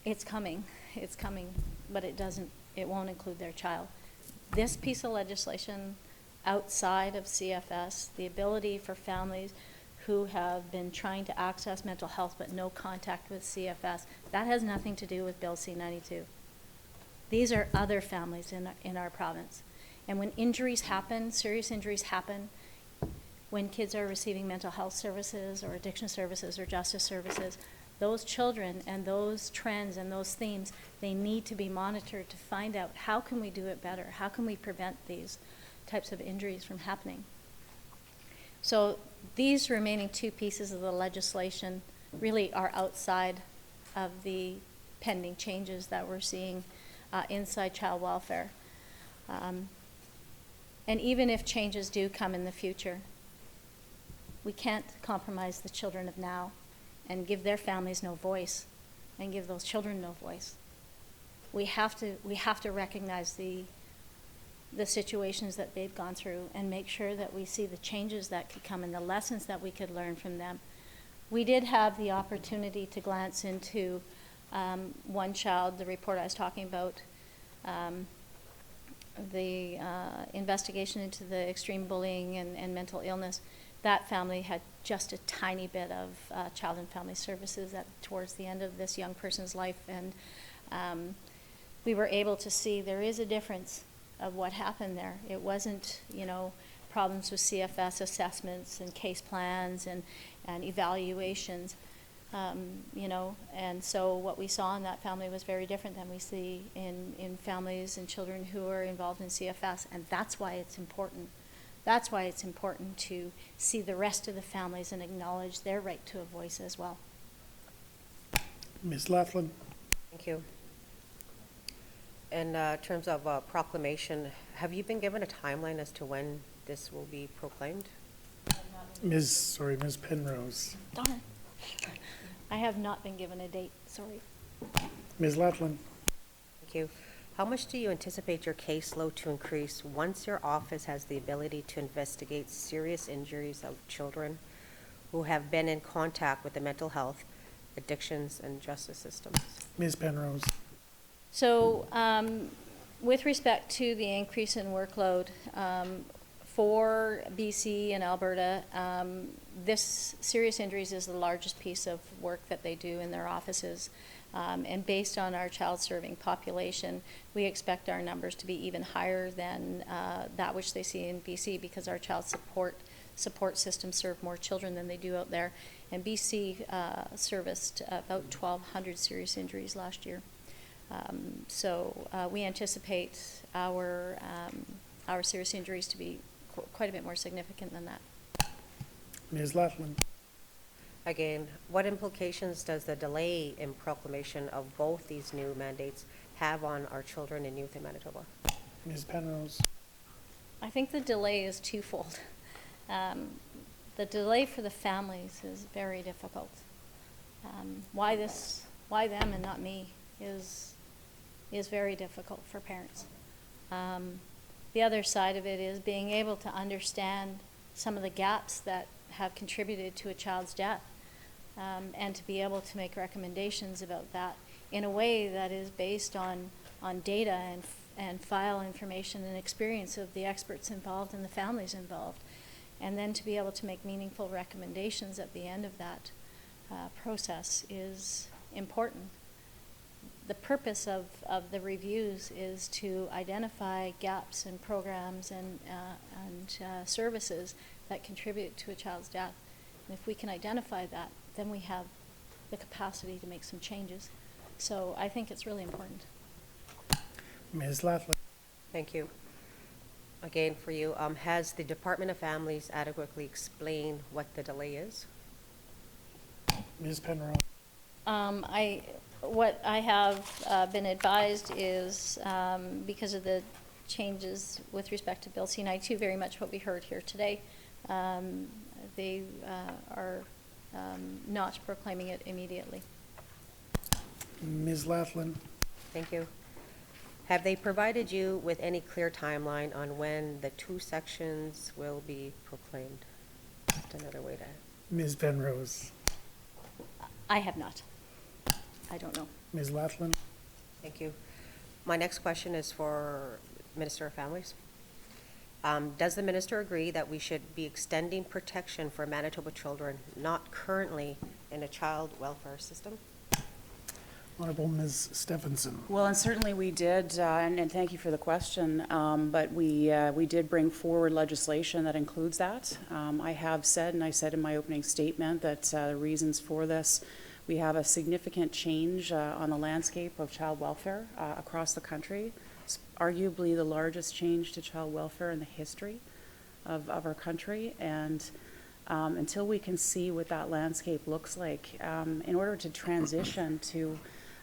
it's coming, but it won't include their child. This piece of legislation outside of CFS, the ability for families who have been trying to access mental health but no contact with CFS, that has nothing to do with Bill C-92. These are other families in our province. And when injuries happen, serious injuries happen, when kids are receiving mental health services or addiction services or justice services, those children and those trends and those themes, they need to be monitored to find out how can we do it better? How can we prevent these types of injuries from happening? So these remaining two pieces of the legislation really are outside of the pending changes that we're seeing inside child welfare. And even if changes do come in the future, we can't compromise the children of now and give their families no voice and give those children no voice. We have to recognize the situations that they've gone through and make sure that we see the changes that could come and the lessons that we could learn from them. We did have the opportunity to glance into one child, the report I was talking about, the investigation into the extreme bullying and mental illness. That family had just a tiny bit of child and family services towards the end of this young person's life, and we were able to see there is a difference of what happened there. It wasn't, problems with CFS assessments and case plans and evaluations. You know, and so what we saw in that family was very different than we see in families and children who are involved in CFS, and that's why it's important. That's why it's important to see the rest of the families and acknowledge their right to a voice as well. Ms. Laughlin. Thank you. In terms of proclamation, have you been given a timeline as to when this will be proclaimed? Ms. Penrose. Darn it. I have not been given a date, sorry. Ms. Laughlin. Thank you. How much do you anticipate your caseload to increase once your office has the ability to investigate serious injuries of children who have been in contact with the mental health, addictions, and justice systems? Ms. Penrose. So, with respect to the increase in workload, for BC and Alberta, this serious injuries is the largest piece of work that they do in their offices. And based on our child serving population, we expect our numbers to be even higher than that which they see in BC, because our child support systems serve more children than they do out there. And BC serviced about 1,200 serious injuries last year. So we anticipate our serious injuries to be quite a bit more significant than that. Ms. Laughlin. Again, what implications does the delay in proclamation of both these new mandates have on our children and youth in Manitoba? Ms. Penrose. I think the delay is twofold. The delay for the families is very difficult. Why them and not me is very difficult for parents. The other side of it is being able to understand some of the gaps that have contributed to a child's death, and to be able to make recommendations about that in a way that is based on data and file information and experience of the experts involved and the families involved, and then to be able to make meaningful recommendations at the end of that process is important. The purpose of the reviews is to identify gaps in programs and services that contribute to a child's death. And if we can identify that, then we have the capacity to make some changes. So I think it's really important. Ms. Laughlin. Thank you. Again, for you, has the Department of Families adequately explained what the delay is? Ms. Penrose. What I have been advised is, because of the changes with respect to Bill C-92, very much what we heard here today, they are not proclaiming it immediately. Ms. Laughlin. Thank you. Have they provided you with any clear timeline on when the two sections will be proclaimed? Just another way to... Ms. Penrose. I have not. I don't know. Ms. Laughlin. Thank you. My next question is for Minister of Families. Does the minister agree that we should be extending protection for Manitoba children not currently in a child welfare system? Honorable Ms. Stephenson. Well, and certainly we did, and thank you for the question, but we did bring forward legislation that includes that. I have said, and I said in my opening statement, that the reasons for this, we have a significant change on the landscape of child welfare across the country. It's arguably the largest change to child welfare in the history of our country, and until we can see what that landscape looks like, in order to transition to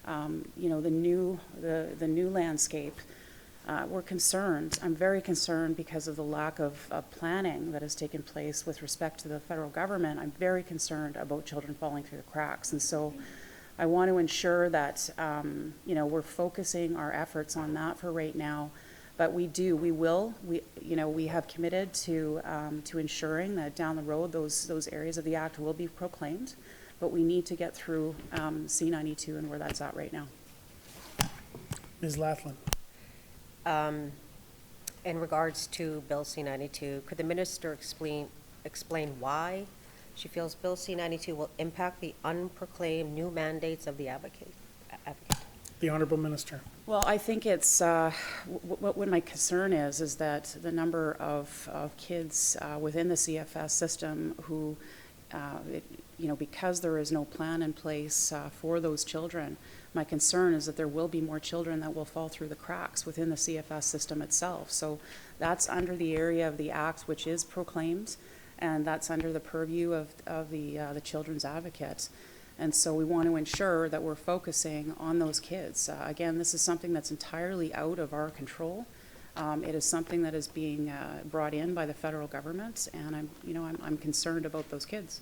the new landscape, we're concerned. I'm very concerned because of the lack of planning that has taken place with respect to the federal government. I'm very concerned about children falling through the cracks, and so I want to ensure that we're focusing our efforts on that for right now. But we have committed to ensuring that down the road those areas of the Act will be proclaimed. But we need to get through C-92 and where that's at right now. Ms. Laughlin. In regards to Bill C-92, could the minister explain why she feels Bill C-92 will impact the unproclaimed new mandates of the advocate? The Honorable Minister. Well, I think it's what my concern is that the number of kids within the CFS system who because there is no plan in place for those children, my concern is that there will be more children that will fall through the cracks within the CFS system itself. So that's under the area of the Act which is proclaimed, and that's under the purview of the Children's Advocate. And so we want to ensure that we're focusing on those kids. Again, this is something that's entirely out of our control. It is something that is being brought in by the federal government, and I'm concerned about those kids.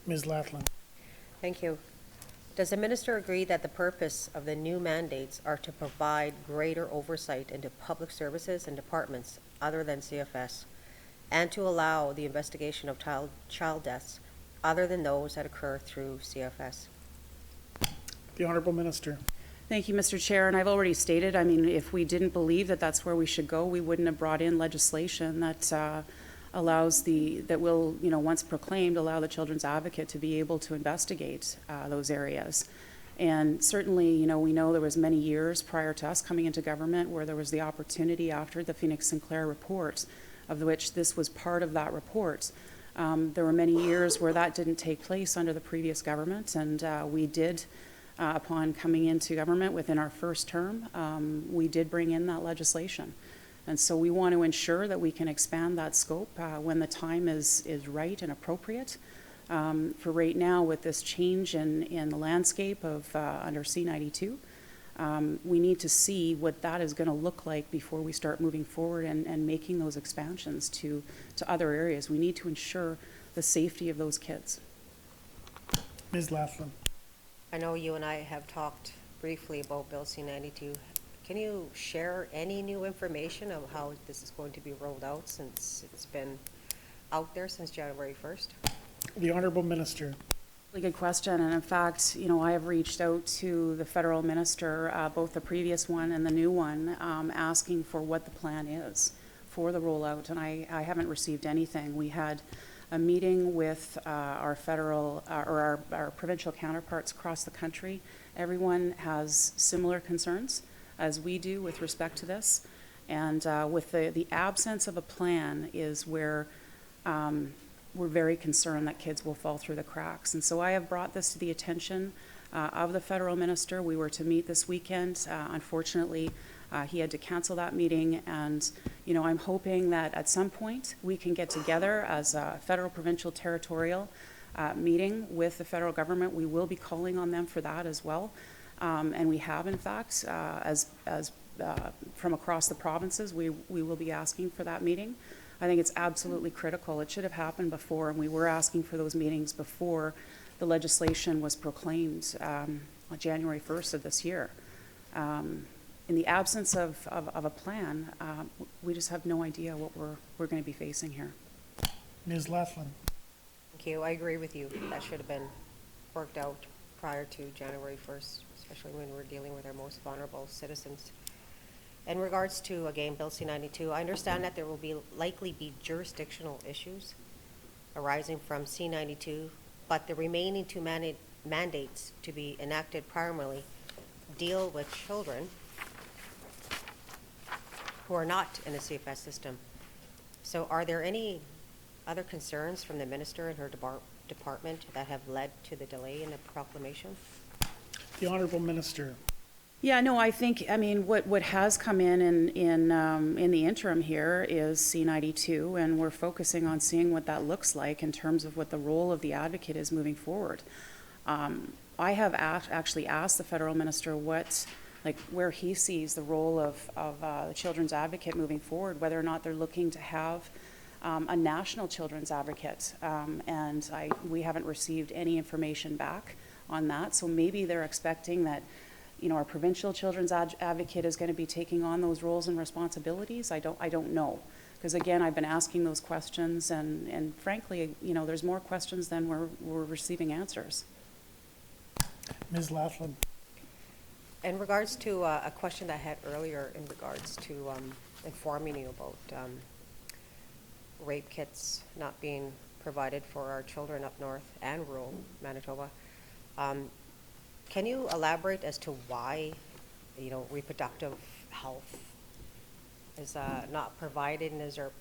Ms. Laughlin. Thank you. Does the minister agree that the purpose of the new mandates are to provide greater oversight into public services and departments other than CFS, and to allow the investigation of child deaths other than those that occur through CFS? The Honourable Minister. Thank you, Mr. Chair. And I've already stated, if we didn't believe that that's where we should go, we wouldn't have brought in legislation that that will, once proclaimed, allow the Children's Advocate to be able to investigate those areas. And certainly, we know there was many years prior to us coming into government where there was the opportunity after the Phoenix Sinclair report, of which this was part of that report. There were many years where that didn't take place under the previous government, and we did, upon coming into government within our first term, we did bring in that legislation. And so we want to ensure that we can expand that scope when the time is right and appropriate. For right now, with this change in the landscape of under C-92, we need to see what that is going to look like before we start moving forward and making those expansions to other areas. We need to ensure the safety of those kids. Ms. Laughlin. I know you and I have talked briefly about Bill C-92. Can you share any new information of how this is going to be rolled out, since it's been out there since January 1st? The Honourable Minister. Really good question, and in fact, I have reached out to the federal minister, both the previous one and the new one, asking for what the plan is for the rollout, and I haven't received anything. We had a meeting with our federal or our provincial counterparts across the country. Everyone has similar concerns as we do with respect to this, and with the absence of a plan is where we're very concerned that kids will fall through the cracks. And so I have brought this to the attention of the federal minister. We were to meet this weekend. Unfortunately, he had to cancel that meeting, and I'm hoping that at some point we can get together as a federal, provincial, territorial meeting with the federal government. We will be calling on them for that as well, and we have, in fact, as from across the provinces, we will be asking for that meeting. I think it's absolutely critical. It should have happened before, and we were asking for those meetings before the legislation was proclaimed on January 1st of this year. In the absence of a plan, we just have no idea what we're going to be facing here. Ms. Laughlin. Thank you. I agree with you. That should have been worked out prior to January 1st, especially when we're dealing with our most vulnerable citizens. In regards to, again, Bill C-92, I understand that there will likely be jurisdictional issues arising from C-92, but the remaining two mandates to be enacted primarily deal with children who are not in the CFS system. So are there any other concerns from the minister and her department that have led to the delay in the proclamation? The Honourable Minister. Yeah, no, I think, what has come in the interim here is C-92, and we're focusing on seeing what that looks like in terms of what the role of the advocate is moving forward. I have actually asked the federal minister where he sees the role of the Children's Advocate moving forward, whether or not they're looking to have a national Children's Advocate, and we haven't received any information back on that, so maybe they're expecting that our provincial Children's Advocate is going to be taking on those roles and responsibilities. I don't know, because again, I've been asking those questions, and frankly, there's more questions than we're receiving answers. Ms. Laughlin. In regards to a question I had earlier in regards to informing you about rape kits not being provided for our children up north and rural Manitoba, can you elaborate as to why, reproductive health is not provided, and is there,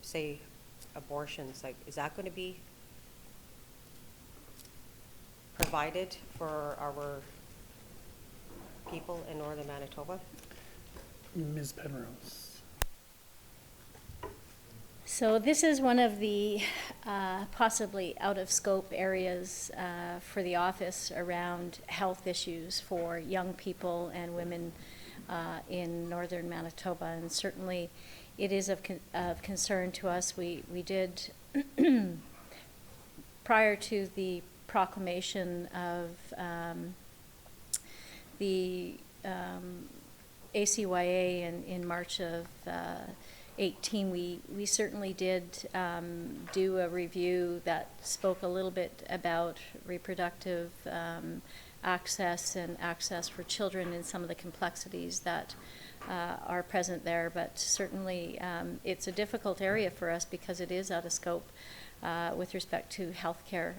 say, abortions, is that going to be provided for our people in northern Manitoba. Ms. Penrose. So this is one of the possibly out-of-scope areas for the office around health issues for young people and women in northern Manitoba, and certainly it is of concern to us. We did, prior to the proclamation of the ACYA in March of 18, we certainly did do a review that spoke a little bit about reproductive access and access for children and some of the complexities that are present there. But certainly it's a difficult area for us because it is out of scope with respect to healthcare.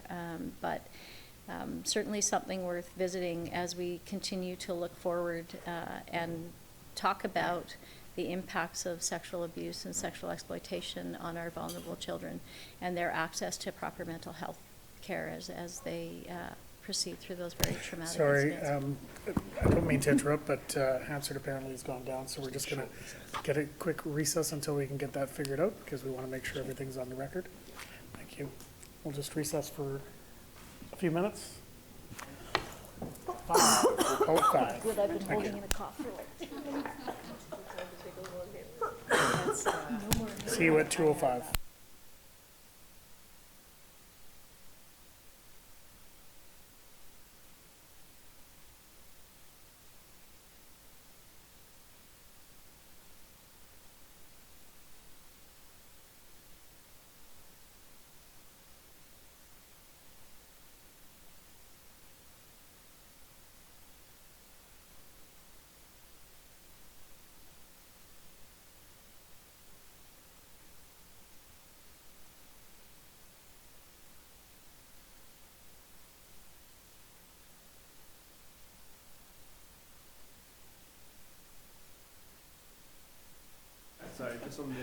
But certainly something worth visiting as we continue to look forward and talk about the impacts of sexual abuse and sexual exploitation on our vulnerable children and their access to proper mental health care as they proceed through those very traumatic Sorry, incidents. I don't mean to interrupt, but Hansard apparently has gone down, so we're just gonna get a quick recess until we can get that figured out, because we want to make sure everything's on the record. Thank you. We'll just recess for a few minutes. 5. Call it 5. Good, I've been holding in a cough for See you at 2:05. Sorry, just on the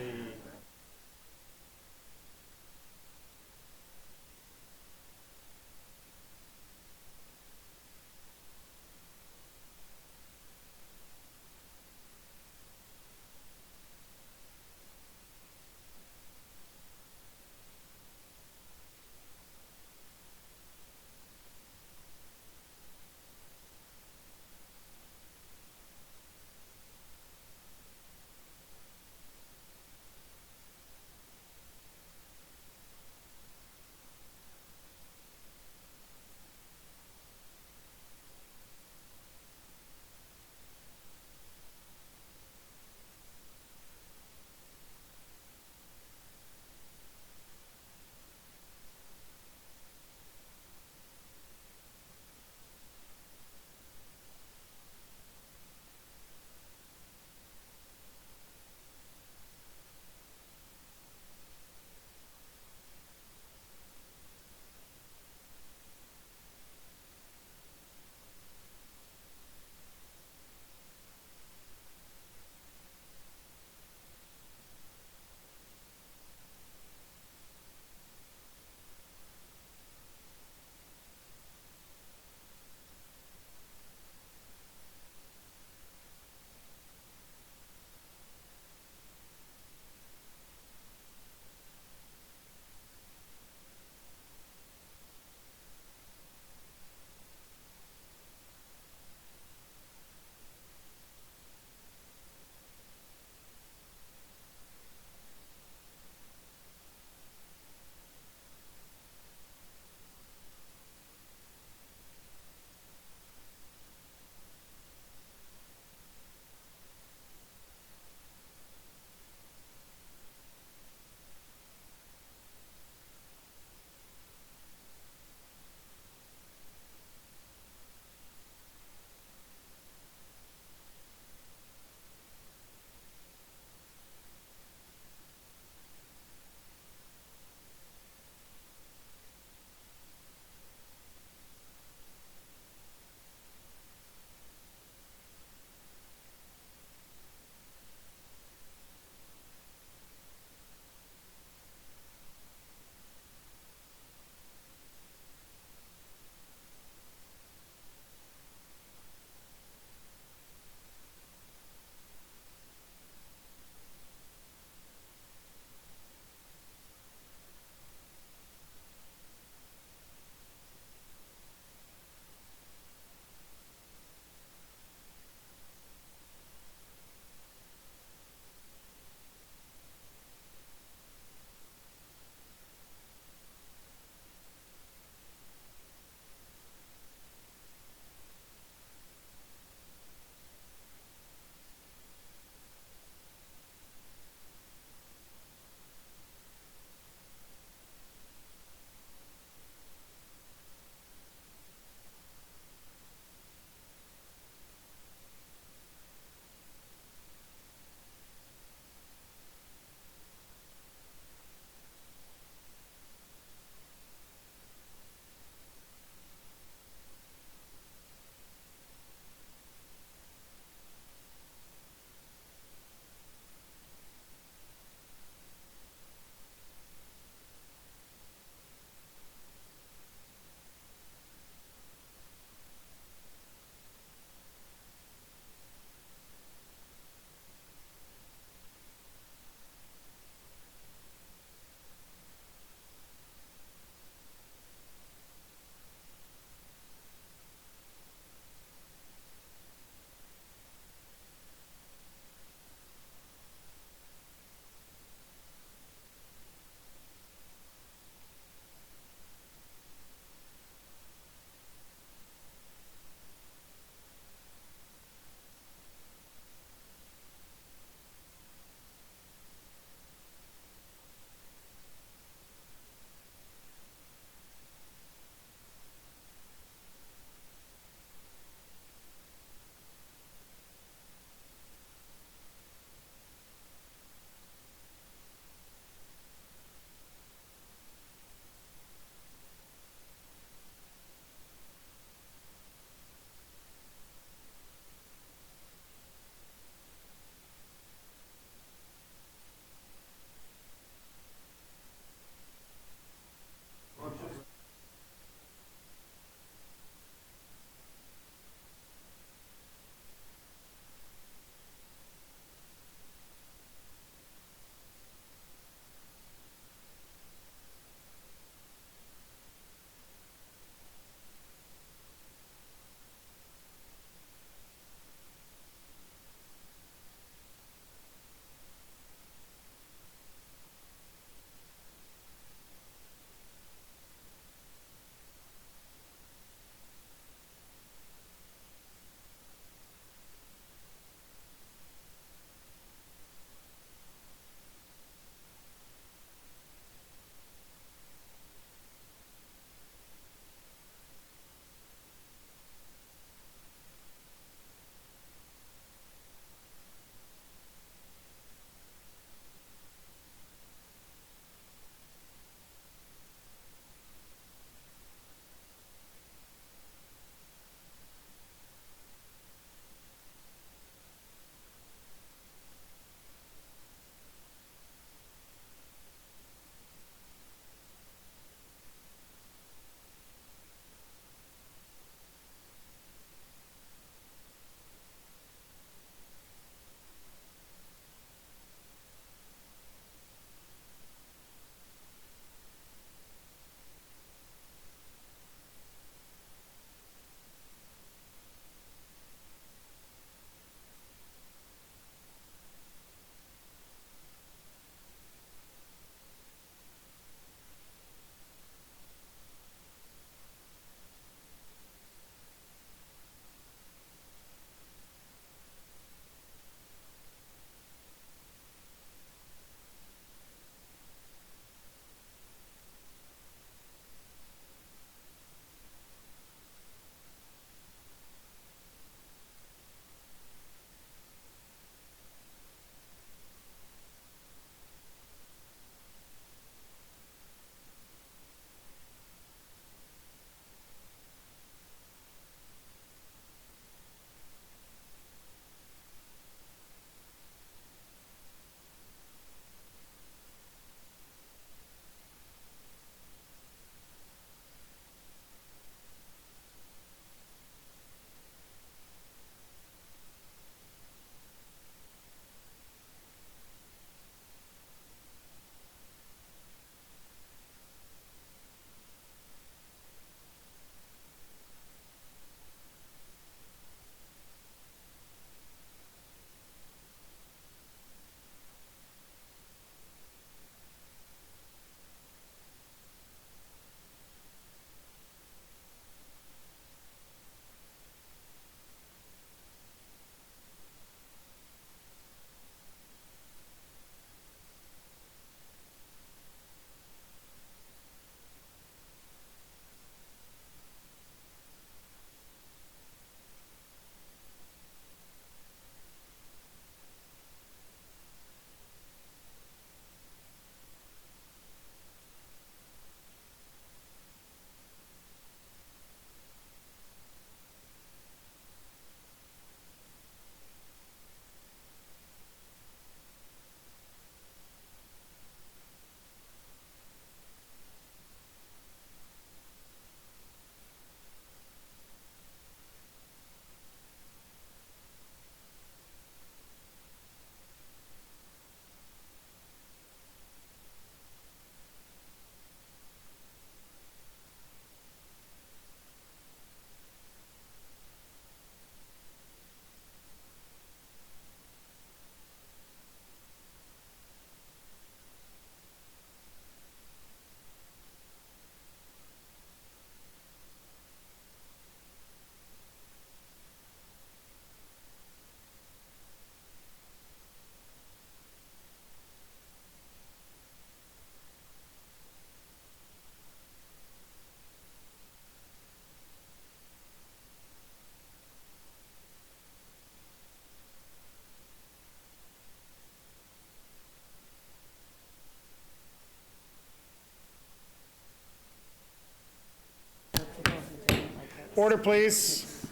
Order, please.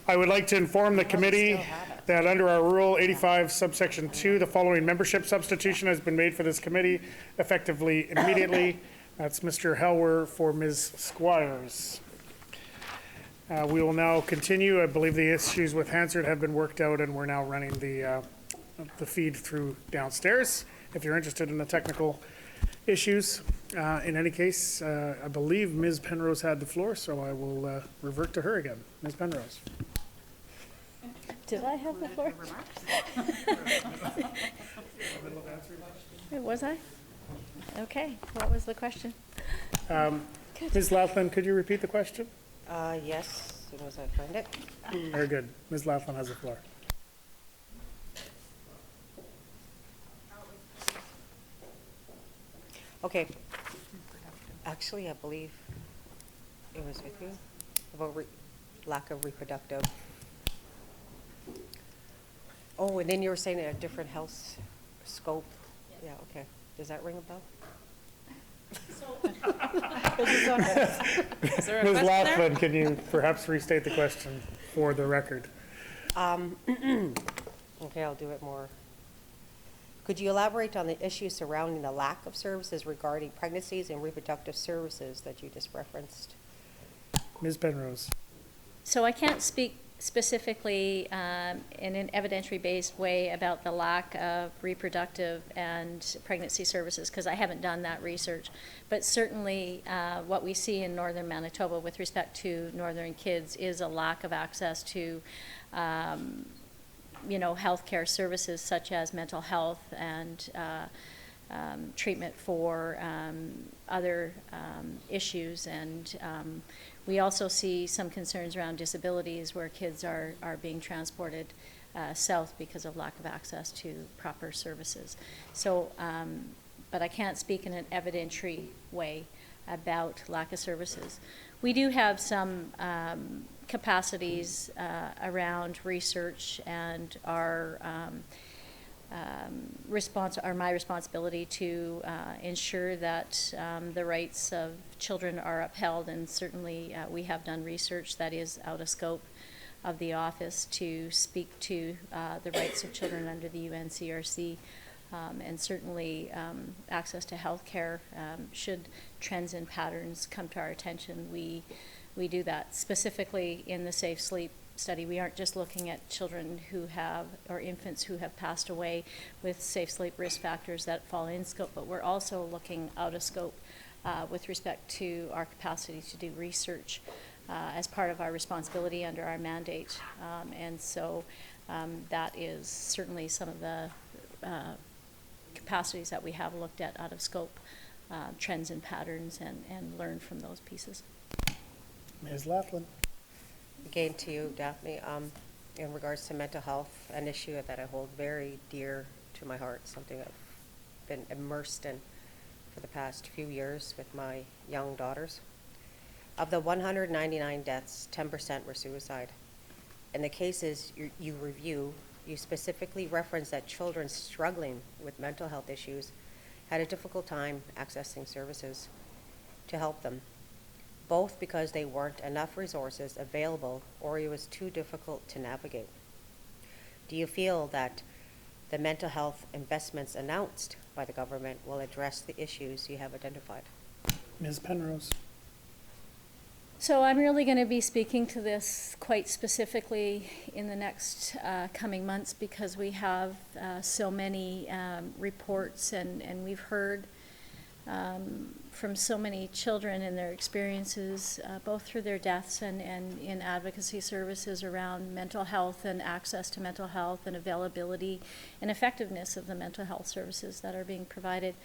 I would like to inform the committee that under our Rule 85 subsection 2, the following membership substitution has been made for this committee effectively immediately. That's Mr. Helwer for Ms. Squires. We will now continue. I believe the issues with Hansard have been worked out, and we're now running the feed through downstairs. If you're interested in the technical issues, in any case, I believe Ms. Penrose had the floor, so I will revert to her again. Ms. Penrose. Did I have the floor? Was I? Okay, what was the question? Ms. Laughlin, could you repeat the question? Yes, as soon as I find it. Very good. Ms. Laughlin has the floor. Okay. Actually, I believe it was with you about lack of reproductive. Oh, and then you were saying a different health scope. Yeah, okay. Does that ring a bell? Ms. Laughlin, can you perhaps restate the question for the record? Okay, I'll do it more. Could you elaborate on the issues surrounding the lack of services regarding pregnancies and reproductive services that you just referenced? Ms. Penrose. So I can't speak specifically in an evidentiary-based way about the lack of reproductive and pregnancy services, because I haven't done that research. But certainly what we see in northern Manitoba with respect to northern kids is a lack of access to healthcare services such as mental health and treatment for other issues. And we also see some concerns around disabilities where kids are being transported south because of lack of access to proper services. So, but I can't speak in an evidentiary way about lack of services. We do have some capacities around research, and our my responsibility to ensure that the rights of children are upheld, and certainly we have done research that is out of scope of the office to speak to the rights of children under the UNCRC, and certainly access to health care. Should trends and patterns come to our attention, we do that. Specifically in the Safe Sleep study, we aren't just looking at children who have, or infants who have passed away with safe sleep risk factors that fall in scope, but we're also looking out of scope with respect to our capacity to do research as part of our responsibility under our mandate. And so that is certainly some of the capacities that we have looked at out of scope, trends and patterns, and learn from those pieces. Ms. Laughlin. Again to you, Daphne, in regards to mental health, an issue that I hold very dear to my heart, something I've been immersed in for the past few years with my young daughters. Of the 199 deaths, 10% were suicide. In the cases you review, you specifically reference that children struggling with mental health issues had a difficult time accessing services to help them, both because they weren't enough resources available or it was too difficult to navigate. Do you feel that the mental health investments announced by the government will address the issues you have identified? Ms. Penrose. So I'm really going to be speaking to this quite specifically in the next coming months, because we have so many reports, and we've heard from so many children and their experiences, both through their deaths and in advocacy services around mental health and access to mental health and availability and effectiveness of the mental health services that are being provided.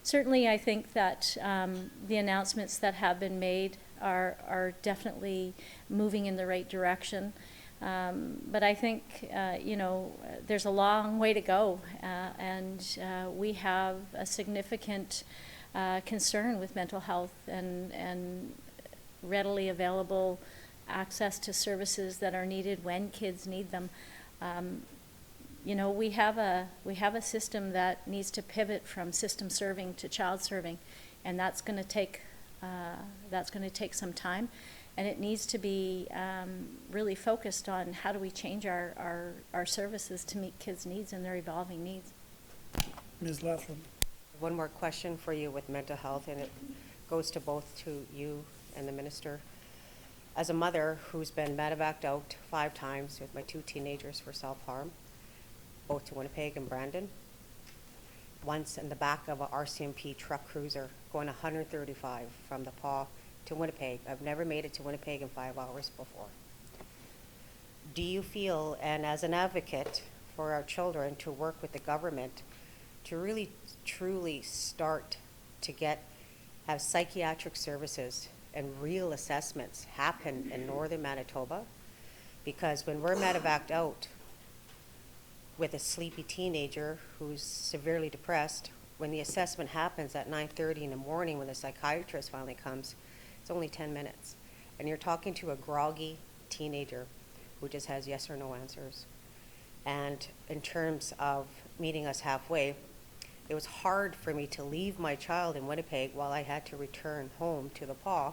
Certainly, I think that the announcements that have been made are definitely moving in the right direction. But I think, there's a long way to go, and we have a significant concern with mental health and readily available access to services that are needed when kids need them. We have a system that needs to pivot from system serving to child serving, and that's going to take some time. And it needs to be really focused on how do we change our services to meet kids' needs and their evolving needs. Ms. Laughlin. One more question for you with mental health, and it goes to both to you and the minister. As a mother who's been medevaced out 5 times with my 2 teenagers for self-harm, both to Winnipeg and Brandon, once in the back of a RCMP truck cruiser going 135 from the Paw to Winnipeg. I've never made it to Winnipeg in 5 hours before. Do you feel, and as an advocate for our children, to work with the government to really truly start to have psychiatric services and real assessments happen in northern Manitoba? Because when we're medevaced out with a sleepy teenager who's severely depressed, when the assessment happens at 9:30 in the morning when the psychiatrist finally comes, it's only 10 minutes. And you're talking to a groggy teenager who just has yes or no answers. And in terms of meeting us halfway, it was hard for me to leave my child in Winnipeg while I had to return home to the Paw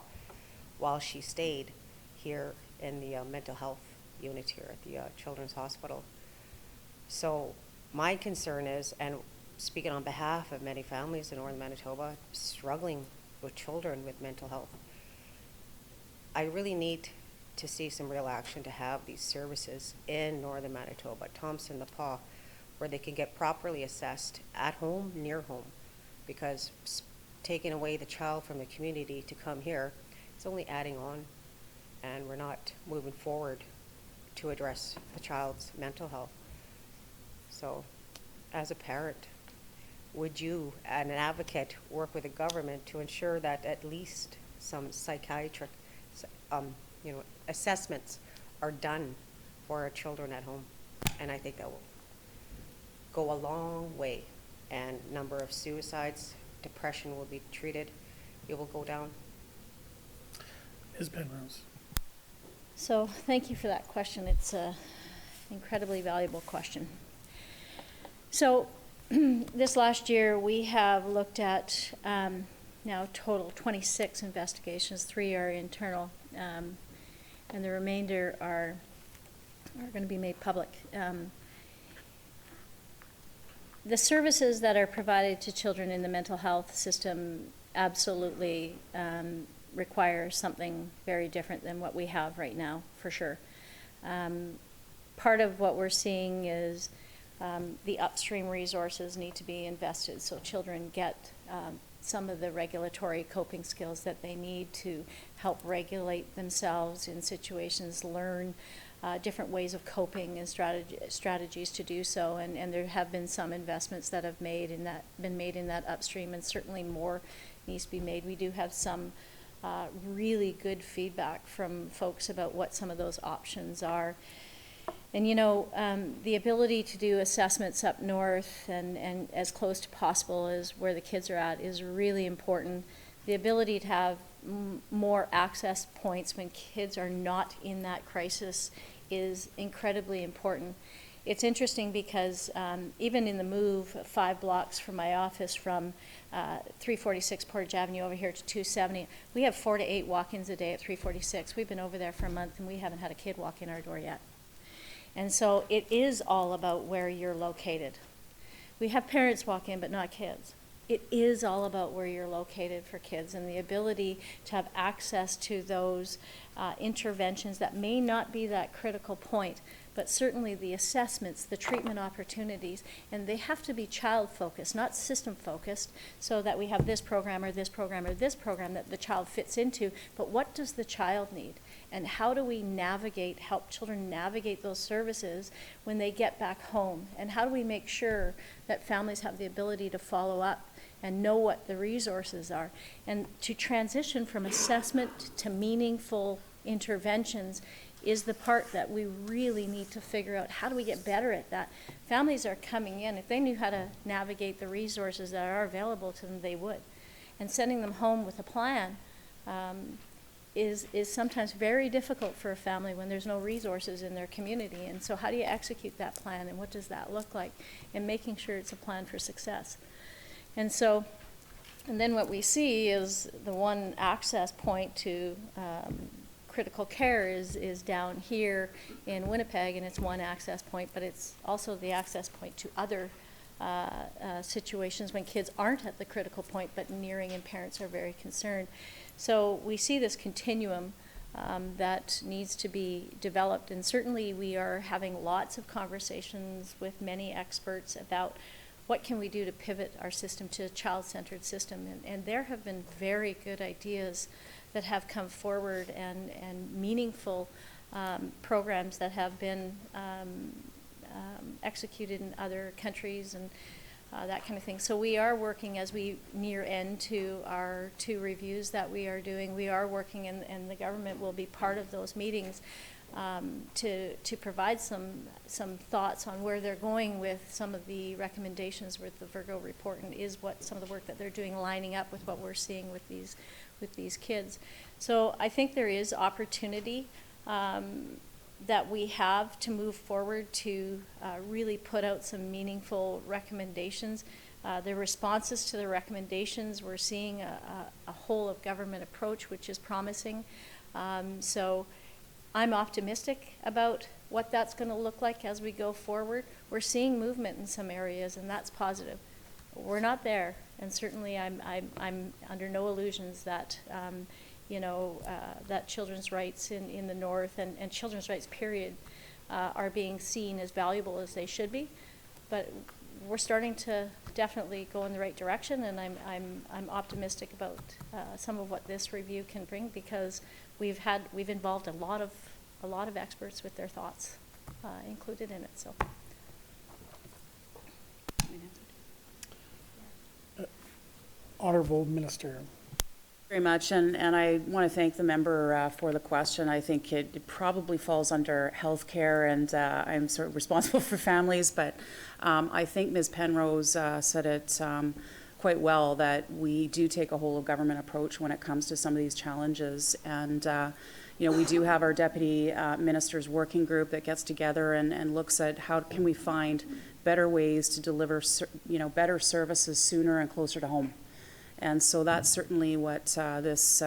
while she stayed here in the mental health unit here at the Children's Hospital. So my concern is, and speaking on behalf of many families in northern Manitoba struggling with children with mental health, I really need to see some real action to have these services in northern Manitoba, Thompson, the Paw, where they can get properly assessed at home, near home, because taking away the child from the community to come here, it's only adding on, and we're not moving forward to address the child's mental health. So, as a parent, would you, and an advocate, work with the government to ensure that at least some psychiatric assessments are done for our children at home? And I think that will go a long way, and number of suicides, depression will be treated, it will go down. Ms. Penrose. So thank you for that question. It's an incredibly valuable question. So this last year we have looked at now total 26 investigations. 3 are internal, and the remainder are going to be made public. The services that are provided to children in the mental health system absolutely require something very different than what we have right now, for sure. Part of what we're seeing is the upstream resources need to be invested so children get some of the regulatory coping skills that they need to help regulate themselves in situations, learn different ways of coping and strategies to do so, and there have been some investments that have been made in that upstream, and certainly more needs to be made. We do have some really good feedback from folks about what some of those options are. And the ability to do assessments up north and as close to possible as where the kids are at is really important. The ability to have more access points when kids are not in that crisis is incredibly important. It's interesting because even in the move 5 blocks from my office from 346 Portage Avenue over here to 270, we have 4 to 8 walk-ins a day at 346. We've been over there for a month and we haven't had a kid walk in our door yet. And so it is all about where you're located. We have parents walk in, but not kids. It is all about where you're located for kids and the ability to have access to those interventions that may not be that critical point, but certainly the assessments, the treatment opportunities, and they have to be child-focused, not system-focused, so that we have this program or this program or this program that the child fits into, but what does the child need? And how do we help children navigate those services when they get back home? And how do we make sure that families have the ability to follow up and know what the resources are? And to transition from assessment to meaningful interventions is the part that we really need to figure out. How do we get better at that? Families are coming in. If they knew how to navigate the resources that are available to them, they would. And sending them home with a plan is sometimes very difficult for a family when there's no resources in their community. And so how do you execute that plan, and what does that look like? And making sure it's a plan for success. And then what we see is the one access point to critical care is down here in Winnipeg, and it's one access point, but it's also the access point to other situations when kids aren't at the critical point but nearing and parents are very concerned. So we see this continuum that needs to be developed, and certainly we are having lots of conversations with many experts about what can we do to pivot our system to a child-centered system, and there have been very good ideas that have come forward and meaningful programs that have been executed in other countries and that kind of thing. So we are working as we near end to our 2 reviews that we are doing. We are working, and the government will be part of those meetings to provide some thoughts on where they're going with some of the recommendations with the Virgo report, and is what some of the work that they're doing lining up with what we're seeing with these kids. So I think there is opportunity that we have to move forward to really put out some meaningful recommendations. The responses to the recommendations, we're seeing a whole of government approach, which is promising. So I'm optimistic about what that's going to look like as we go forward. We're seeing movement in some areas, and that's positive. We're not there, and certainly I'm under no illusions that that children's rights in the North and children's rights period are being seen as valuable as they should be. But we're starting to definitely go in the right direction, and I'm optimistic about some of what this review can bring, because we've involved a lot of experts with their thoughts included in it. So. Honourable Minister. Very much, and I want to thank the member for the question. I think it probably falls under healthcare, and I'm sort of responsible for families, but I think Ms. Penrose said it quite well, that we do take a whole of government approach when it comes to some of these challenges. And we do have our deputy ministers working group that gets together and looks at how can we find better ways to deliver better services sooner and closer to home. And so that's certainly what this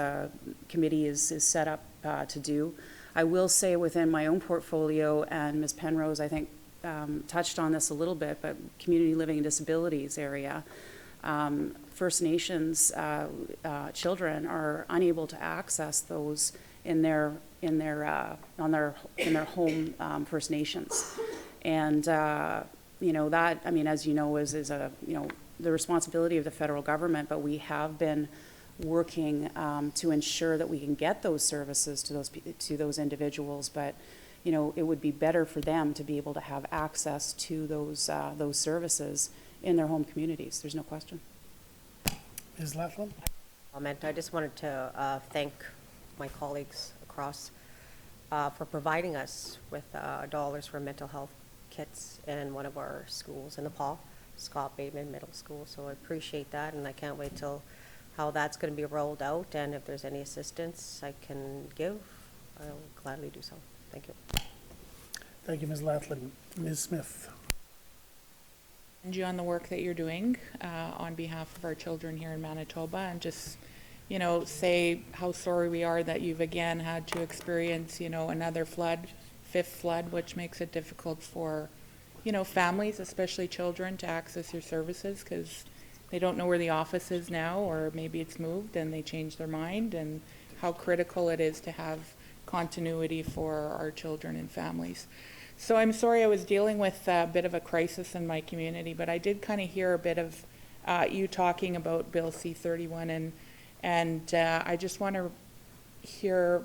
committee is set up to do. I will say within my own portfolio, and Ms. Penrose, I think, touched on this a little bit, but community living and disabilities area, First Nations children are unable to access those in their home First Nations, and that, I mean, as you know, is the responsibility of the federal government, but we have been working to ensure that we can get those services to those individuals. But it would be better for them to be able to have access to those services in their home communities. There's no question. Ms. Laughlin? I just wanted to thank my colleagues across for providing us with dollars for mental health kits in one of our schools in Nepal, Scott Bateman Middle School. So I appreciate that, and I can't wait till how that's going to be rolled out, and if there's any assistance I can give, I'll gladly do so. Thank you. Thank you, Ms. Laughlin. Ms. Smith? And you on the work that you're doing on behalf of our children here in Manitoba, and just say how sorry we are that you've again had to experience another flood, 5th flood, which makes it difficult for families, especially children, to access your services because they don't know where the office is now, or maybe it's moved and they change their mind, and how critical it is to have continuity for our children and families. So I'm sorry I was dealing with a bit of a crisis in my community, but I did kind of hear a bit of you talking about Bill C-31, and I just want to hear,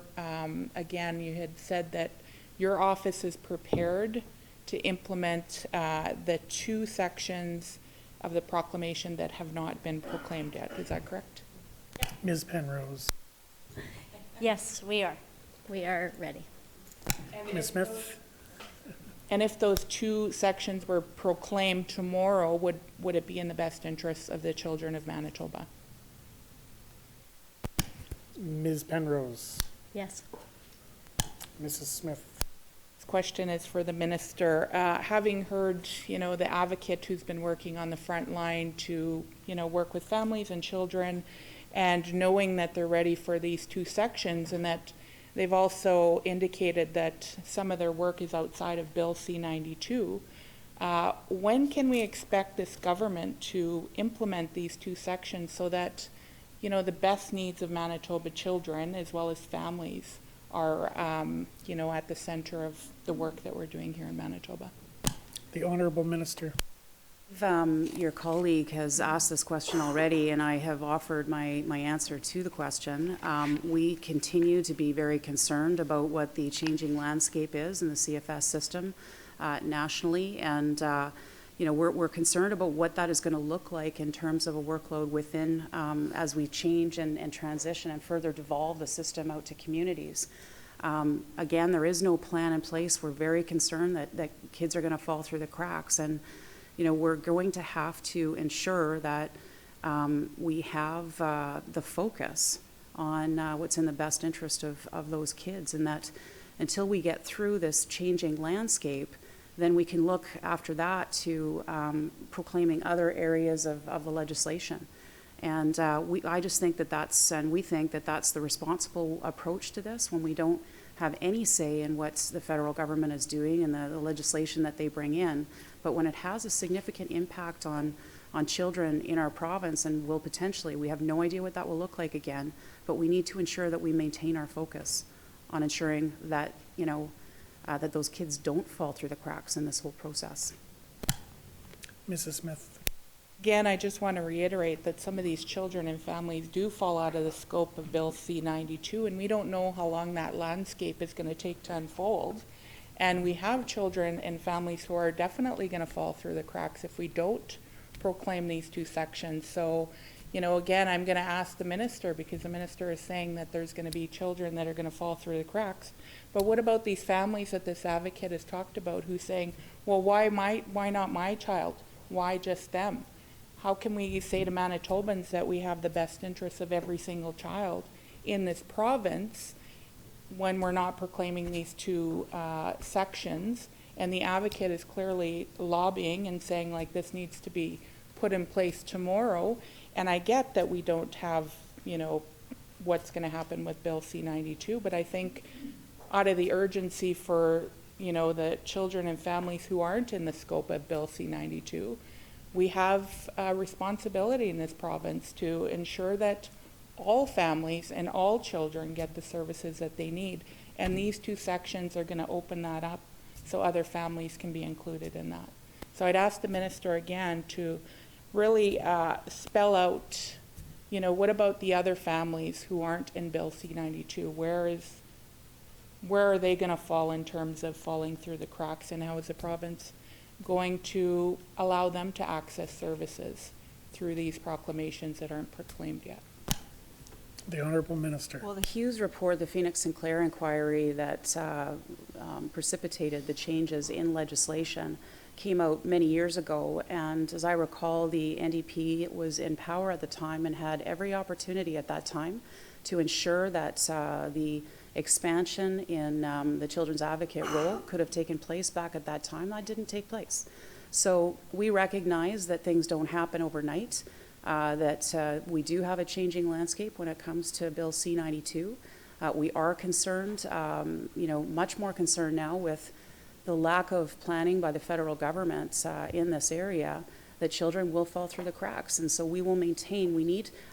again, you had said that your office is prepared to implement the 2 sections of the proclamation that have not been proclaimed yet. Is that correct? Ms. Penrose? Yes, we are. We are ready. Ms. Smith? And if those 2 sections were proclaimed tomorrow, would it be in the best interests of the children of Manitoba? Ms. Penrose? Yes. Mrs. Smith? This question is for the minister. Having heard, the advocate who's been working on the front line to, work with families and children, and knowing that they're ready for these 2 sections, and that They've also indicated that some of their work is outside of Bill C-92. When can we expect this government to implement these two sections so that, the best needs of Manitoba children as well as families are, at the center of the work that we're doing here in Manitoba? The Honourable Minister. Your colleague has asked this question already, and I have offered my answer to the question. We continue to be very concerned about what the changing landscape is in the CFS system nationally, and we're concerned about what that is going to look like in terms of a workload within as we change and transition and further devolve the system out to communities. Again, there is no plan in place. We're very concerned that kids are going to fall through the cracks, and we're going to have to ensure that we have the focus on what's in the best interest of those kids, and that until we get through this changing landscape, then we can look after that to proclaiming other areas of the legislation. And I just think we think that that's the responsible approach to this, when we don't have any say in what the federal government is doing and the legislation that they bring in. But when it has a significant impact on children in our province, and will potentially, we have no idea what that will look like again, but we need to ensure that we maintain our focus on ensuring that, that those kids don't fall through the cracks in this whole process. Mrs. Smith. Again, I just want to reiterate that some of these children and families do fall out of the scope of Bill C-92, and we don't know how long that landscape is going to take to unfold. And we have children and families who are definitely going to fall through the cracks if we don't proclaim these two sections. So, again, I'm going to ask the minister, because the minister is saying that there's going to be children that are going to fall through the cracks. But what about these families that this advocate has talked about, who's saying, well, why not my child? Why just them? How can we say to Manitobans that we have the best interests of every single child in this province when we're not proclaiming these two sections? And the advocate is clearly lobbying and saying, like, this needs to be put in place tomorrow. And I get that we don't have, what's going to happen with Bill C-92, but I think out of the urgency for, the children and families who aren't in the scope of Bill C-92, we have a responsibility in this province to ensure that all families and all children get the services that they need. And these two sections are going to open that up so other families can be included in that. So I'd ask the minister again to really spell out, what about the other families who aren't in Bill C-92? Where are they going to fall in terms of falling through the cracks, and how is the province going to allow them to access services through these proclamations that aren't proclaimed yet? The Honourable Minister. Well, the Hughes report, the Phoenix Sinclair inquiry that precipitated the changes in legislation, came out many years ago, and as I recall, the NDP was in power at the time and had every opportunity at that time to ensure that the expansion in the Children's Advocate role could have taken place back at that time. That didn't take place. So we recognize that things don't happen overnight, that we do have a changing landscape when it comes to Bill C-92. We are concerned, much more concerned now with the lack of planning by the federal government in this area, that children will fall through the cracks. And so we will maintain,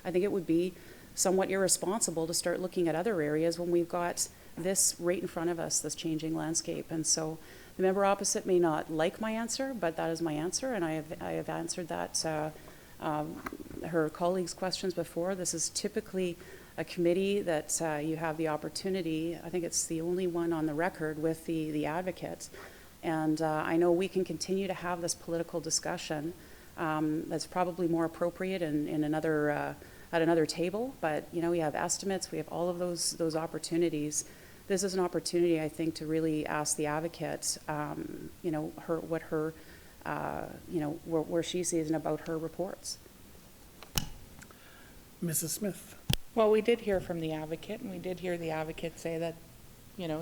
I think it would be somewhat irresponsible to start looking at other areas when we've got this right in front of us, this changing landscape. And so the member opposite may not like my answer, but that is my answer, and I have answered that her colleagues' questions before. This is typically a committee that you have the opportunity, I think it's the only one on the record with the advocate, and I know we can continue to have this political discussion that's probably more appropriate in another at another table, but we have estimates, we have all of those opportunities. This is an opportunity, I think, to really ask the advocate, where she sees and about her reports. Mrs. Smith. Well, we did hear from the advocate, and we did hear the advocate say that,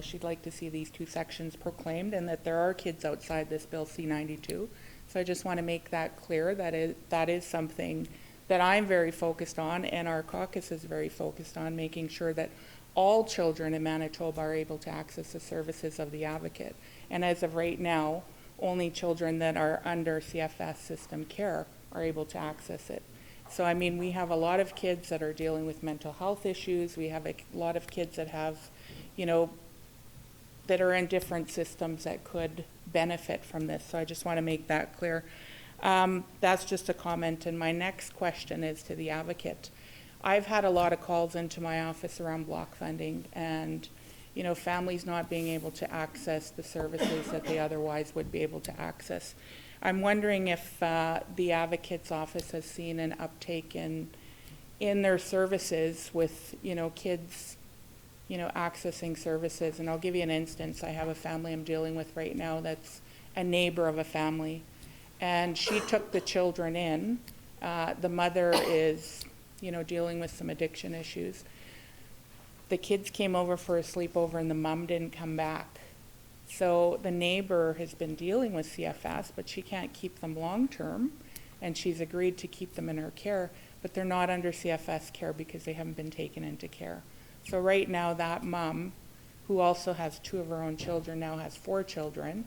she'd like to see these two sections proclaimed, and that there are kids outside this Bill C-92. So I just want to make that clear, that is something that I'm very focused on, and our caucus is very focused on, making sure that all children in Manitoba are able to access the services of the advocate. And as of right now, only children that are under CFS system care are able to access it. So, I mean, we have a lot of kids that are dealing with mental health issues. We have a lot of kids that have, you know, that are in different systems that could benefit from this. So I just want to make that clear. That's just a comment. And my next question is to the advocate. I've had a lot of calls into my office around block funding and, you know, families not being able to access the services that they otherwise would be able to access. I'm wondering if the advocate's office has seen an uptake in their services with, you know, kids, you know, accessing services. And I'll give you an instance. I have a family I'm dealing with right now that's a neighbor of a family, and she took the children in. The mother is, you know, dealing with some addiction issues. The kids came over for a sleepover and the mom didn't come back. So the neighbor has been dealing with CFS, but she can't keep them long-term, and she's agreed to keep them in her care, but they're not under CFS care because they haven't been taken into care. So right now that mom, who also has 2 of her own children, now has 4 children.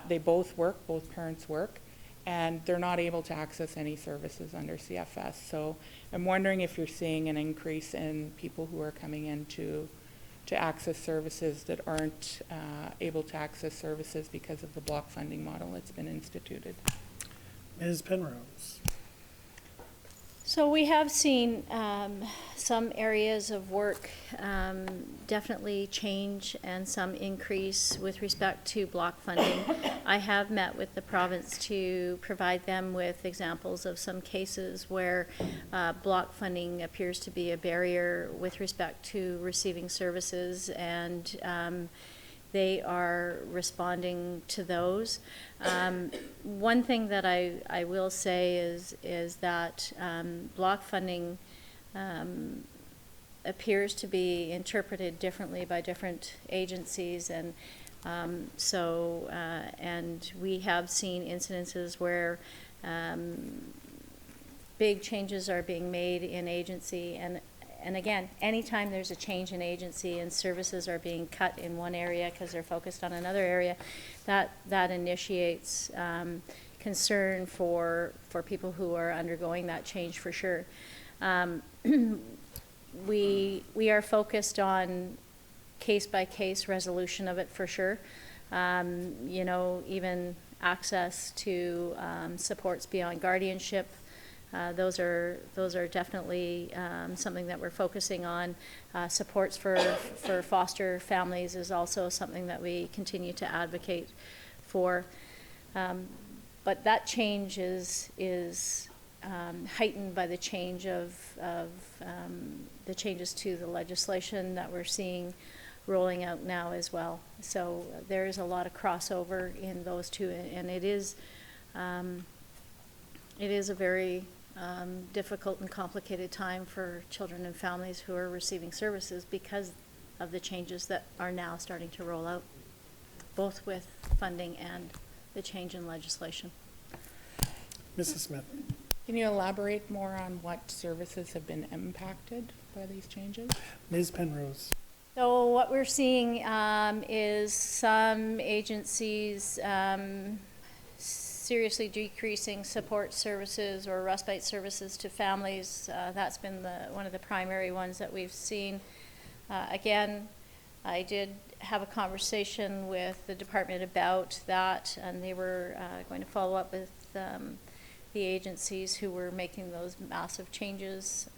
They both work, both parents work, and they're not able to access any services under CFS. So I'm wondering if you're seeing an increase in people who are coming in to access services that aren't able to access services because of the block funding model that's been instituted. Ms. Penrose. So we have seen some areas of work definitely change and some increase with respect to block funding. I have met with the province to provide them with examples of some cases where block funding appears to be a barrier with respect to receiving services, and they are responding to those. One thing that I will say is that block funding appears to be interpreted differently by different agencies, and and we have seen incidences where big changes are being made in agency, and again, anytime there's a change in agency and services are being cut in one area because they're focused on another area, that initiates concern for people who are undergoing that change, for sure. We are focused on case-by-case resolution of it, for sure. You know, even access to supports beyond guardianship. Those are definitely something that we're focusing on. Supports for foster families is also something that we continue to advocate for. But that change is heightened by the change of the changes to the legislation that we're seeing rolling out now as well. So there is a lot of crossover in those two, and it is a very difficult and complicated time for children and families who are receiving services because of the changes that are now starting to roll out, both with funding and the change in legislation. Mrs. Smith. Can you elaborate more on what services have been impacted by these changes? Ms. Penrose. So what we're seeing is some agencies seriously decreasing support services or respite services to families. That's been one of the primary ones that we've seen. Again, I did have a conversation with the department about that, and they were going to follow up with the agencies who were making those massive changes.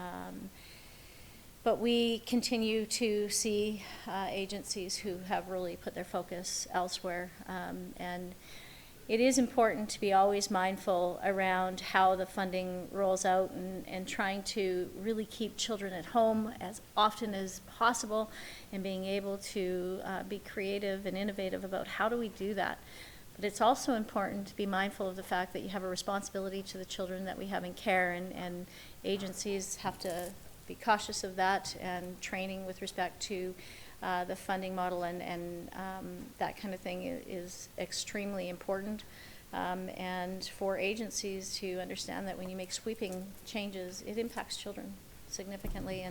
But we continue to see agencies who have really put their focus elsewhere, and it is important to be always mindful around how the funding rolls out and trying to really keep children at home as often as possible, and being able to be creative and innovative about how do we do that. But it's also important to be mindful of the fact that you have a responsibility to the children that we have in care, and agencies have to be cautious of that, and training with respect to the funding model and that kind of thing is extremely important. And for agencies to understand that when you make sweeping changes, it impacts children. significantly.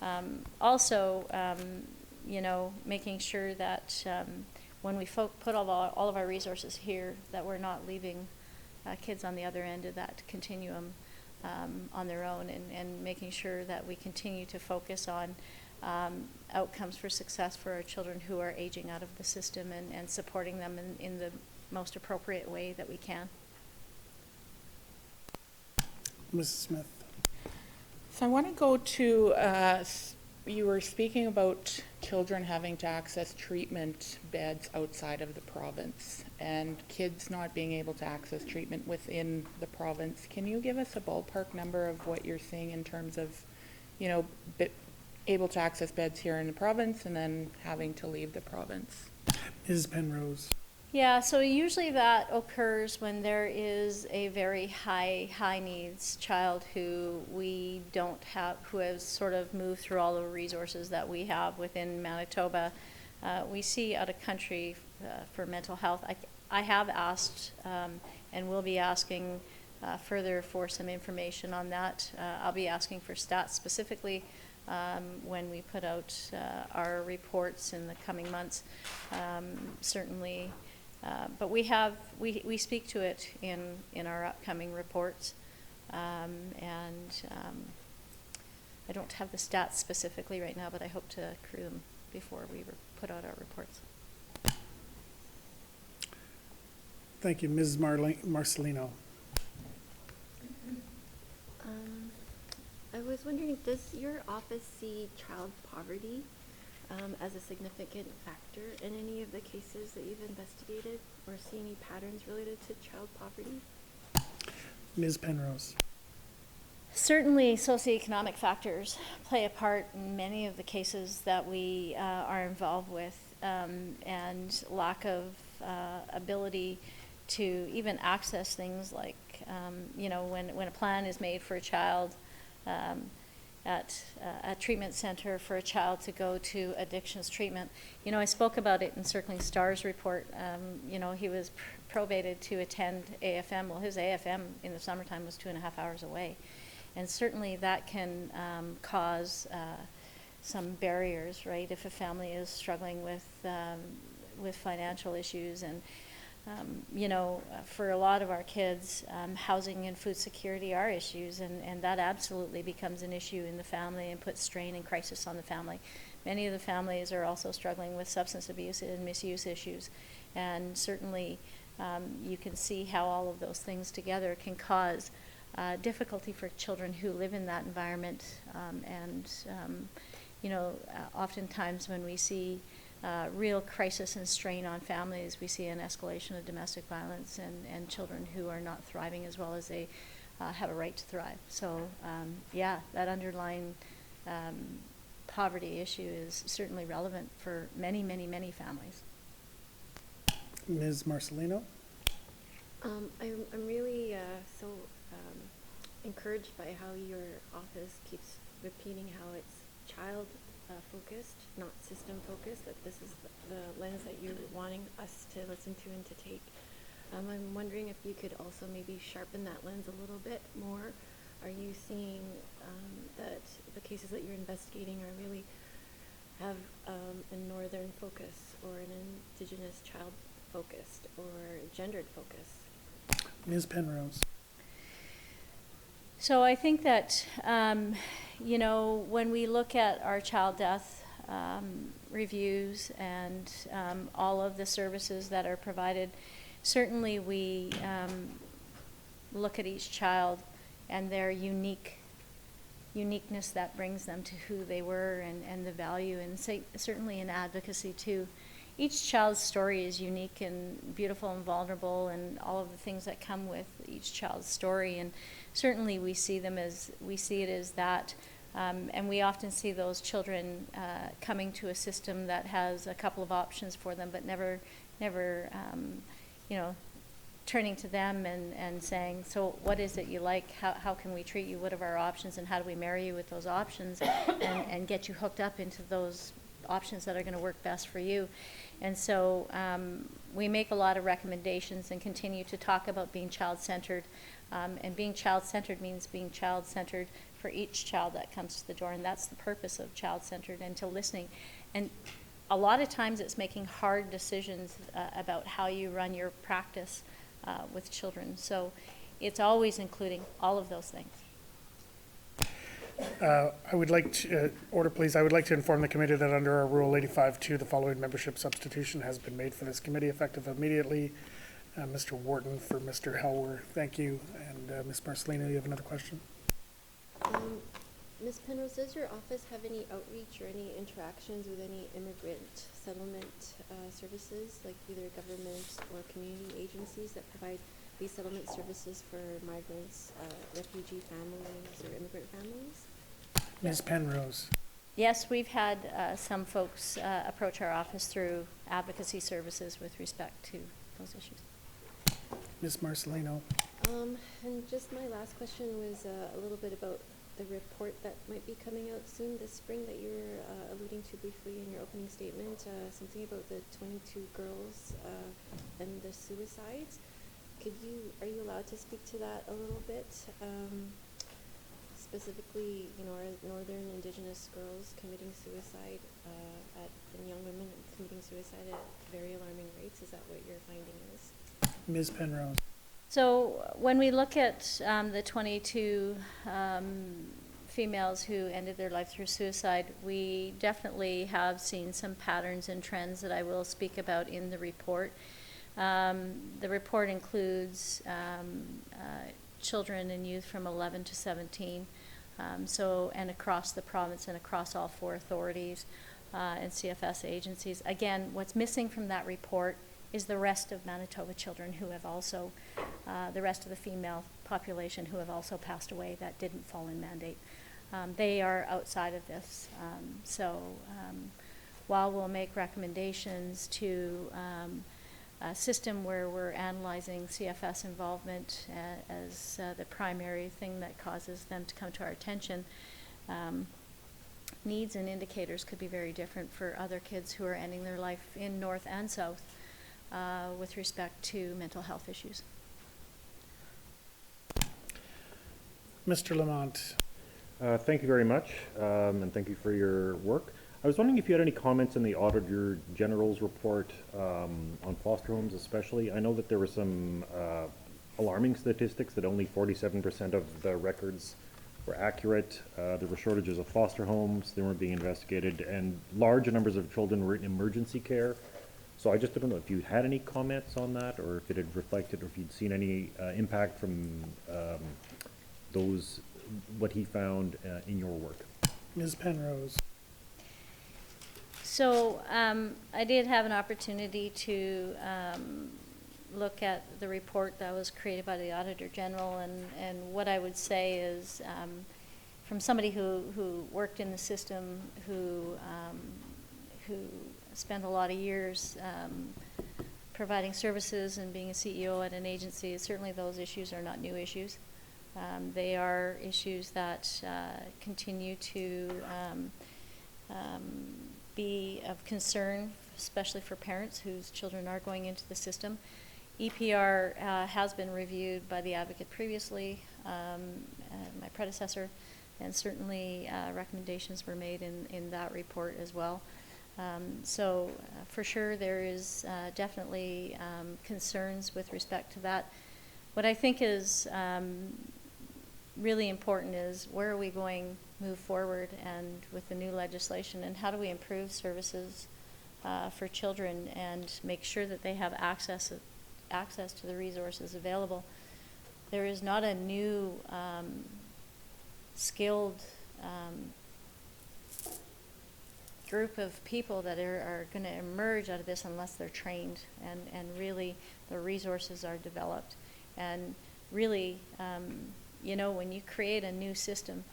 And also, you know, making sure that when we put all of our resources here, that we're not leaving kids on the other end of that continuum on their own, and making sure that we continue to focus on outcomes for success for our children who are aging out of the system, and supporting them in the most appropriate way that we can. Mrs. Smith. So I want to go to, you were speaking about children having to access treatment beds outside of the province and kids not being able to access treatment within the province. Can you give us a ballpark number of what you're seeing in terms of, you know, able to access beds here in the province and then having to leave the province? Ms. Penrose. Yeah, so usually that occurs when there is a very high needs child who we don't have, who has sort of moved through all the resources that we have within Manitoba. We see out of country for mental health. I have asked and will be asking further for some information on that. I'll be asking for stats specifically when we put out our reports in the coming months, certainly. But we speak to it in our upcoming reports, and I don't have the stats specifically right now, but I hope to accrue them before we put out our reports. Thank you. Ms. Marcelino. I was wondering, does your office see child poverty as a significant factor in any of the cases that you've investigated, or see any patterns related to child poverty? Ms. Penrose. Certainly, socioeconomic factors play a part in many of the cases that we are involved with, and lack of ability to even access things like, you know, when a plan is made for a child at a treatment center for a child to go to addictions treatment. You know, I spoke about it in Circling Stars report. You know, he was probated to attend AFM. Well, his AFM in the summertime was 2.5 hours away. And certainly that can cause some barriers, right? If a family is struggling with financial issues, and you know, for a lot of our kids, housing and food security are issues, and that absolutely becomes an issue in the family and puts strain and crisis on the family. Many of the families are also struggling with substance abuse and misuse issues, and certainly you can see how all of those things together can cause difficulty for children who live in that environment, and you know, oftentimes when we see real crisis and strain on families, we see an escalation of domestic violence and children who are not thriving as well as they have a right to thrive. So yeah, that underlying poverty issue is certainly relevant for many families. Ms. Marcelino. I'm really so encouraged by how your office keeps repeating how it's child focused, not system focused, that this is the lens that you're wanting us to listen to and to take. I'm wondering if you could also maybe sharpen that lens a little bit more. Are you seeing that the cases that you're investigating are really have a northern focus, or an Indigenous child focused, or gendered focus? Ms. Penrose. So I think that, you know, when we look at our child death reviews and all of the services that are provided, certainly we look at each child and their uniqueness that brings them to who they were, and the value, and certainly in advocacy too. Each child's story is unique and beautiful and vulnerable, and all of the things that come with each child's story, and certainly we see it as that, and we often see those children coming to a system that has a couple of options for them, but never you know, turning to them and saying, so what is it you like, how can we treat you, what are our options, and how do we marry you with those options, and get you hooked up into those options that are going to work best for you. And so we make a lot of recommendations and continue to talk about being child-centered, And being child-centered means being child-centered for each child that comes to the door, and that's the purpose of child-centered, and to listening. And a lot of times it's making hard decisions about how you run your practice with children. So it's always including all of those things. I would like to, order please, I would like to inform the committee that under our Rule 85-2, the following membership substitution has been made for this committee effective immediately. Mr. Wharton for Mr. Helwer, thank you. And Ms. Marcelino, you have another question? Ms. Penrose, does your office have any outreach or any interactions with any immigrant settlement services, like either government or community agencies that provide these settlement services for migrants, refugee families, or immigrant families? Ms. Penrose. Yes, we've had some folks approach our office through advocacy services with respect to those issues. Ms. Marcelino. And just my last question was a little bit about the report that might be coming out soon this spring that you're alluding to briefly in your opening statement, something about the 22 girls and the suicides. Are you allowed to speak to that a little bit? Specifically, our northern Indigenous girls committing suicide and young women committing suicide at very alarming rates. Is that what your finding is? Ms. Penrose. So when we look at the 22 females who ended their life through suicide, we definitely have seen some patterns and trends that I will speak about in the report. The report includes children and youth from 11 to 17, and across the province and across all 4 authorities and CFS agencies. Again, what's missing from that report is the rest of Manitoba children who have also, the rest of the female population who have also passed away that didn't fall in mandate. They are outside of this. While we'll make recommendations to a system where we're analyzing CFS involvement as the primary thing that causes them to come to our attention, needs and indicators could be very different for other kids who are ending their life in North and South with respect to mental health issues. Mr. Lamont. Thank you very much, and thank you for your work. I was wondering if you had any comments on the Auditor General's report on foster homes especially. I know that there were some alarming statistics that only 47% of the records were accurate. There were shortages of foster homes, they weren't being investigated, and large numbers of children were in emergency care. So I just don't know if you had any comments on that, or if it had reflected, or if you'd seen any impact from what he found in your work. Ms. Penrose. So I did have an opportunity to look at the report that was created by the Auditor General, and what I would say is, from somebody who worked in the system, who spent a lot of years providing services and being a CEO at an agency, certainly those issues are not new issues. They are issues that continue to be of concern, especially for parents whose children are going into the system. EPR has been reviewed by the Advocate previously, my predecessor, and certainly recommendations were made in that report as well. For sure there is definitely concerns with respect to that. What I think is really important is where are we going move forward and with the new legislation, and how do we improve services for children and make sure that they have access to the resources available. There is not a new skilled group of people that are going to emerge out of this unless they're trained and really the resources are developed. And really, when you create a new system,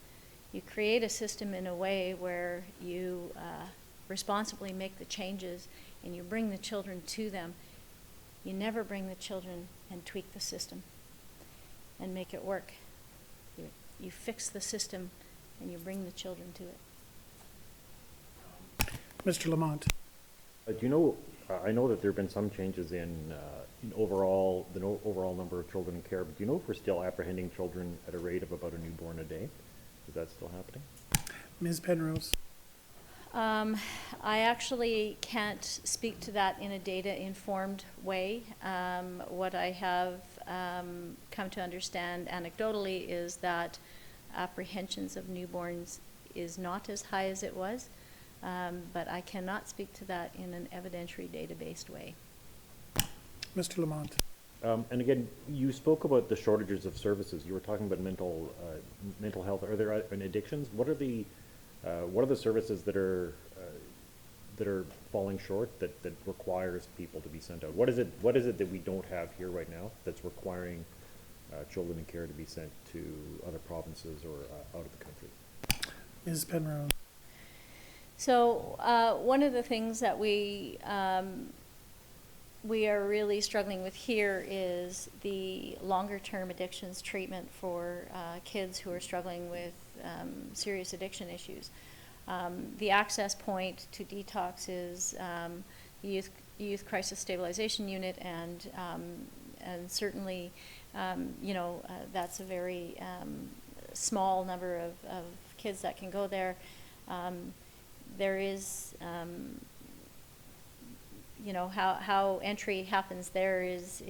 you create a system in a way where you responsibly make the changes and you bring the children to them. You never bring the children and tweak the system and make it work. You fix the system and you bring the children to it. Mr. Lamont. Do you know I know that there have been some changes in overall, overall number of children in care, but do you know if we're still apprehending children at a rate of about a newborn a day? Is that still happening? Ms. Penrose. I actually can't speak to that in a data-informed way. What I have come to understand anecdotally is that apprehensions of newborns is not as high as it was, but I cannot speak to that in an evidentiary data-based way. Mr. Lamont. And again, you spoke about the shortages of services. You were talking about mental health. Are there any addictions? What are the services that are falling short that requires people to be sent out? What is it that we don't have here right now that's requiring children in care to be sent to other provinces or out of the country? Ms. Penrose. So one of the things that we are really struggling with here is the longer-term addictions treatment for kids who are struggling with serious addiction issues. The access point to detox is the Youth Crisis Stabilization Unit, and certainly, that's a very small number of kids that can go there. There is, how entry happens there is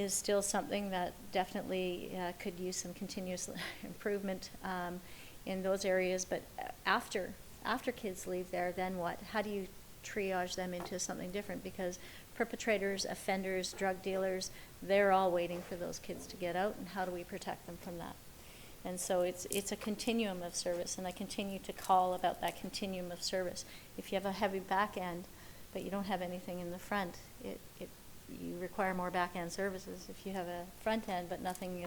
still something that definitely could use some continuous improvement in those areas. But after kids leave there, then what? How do you triage them into something different? Because perpetrators, offenders, drug dealers, they're all waiting for those kids to get out, and how do we protect them from that? And so it's a continuum of service, and I continue to call about that continuum of service. If you have a heavy back end, but you don't have anything in the front, you require more back end services. If you have a front end but nothing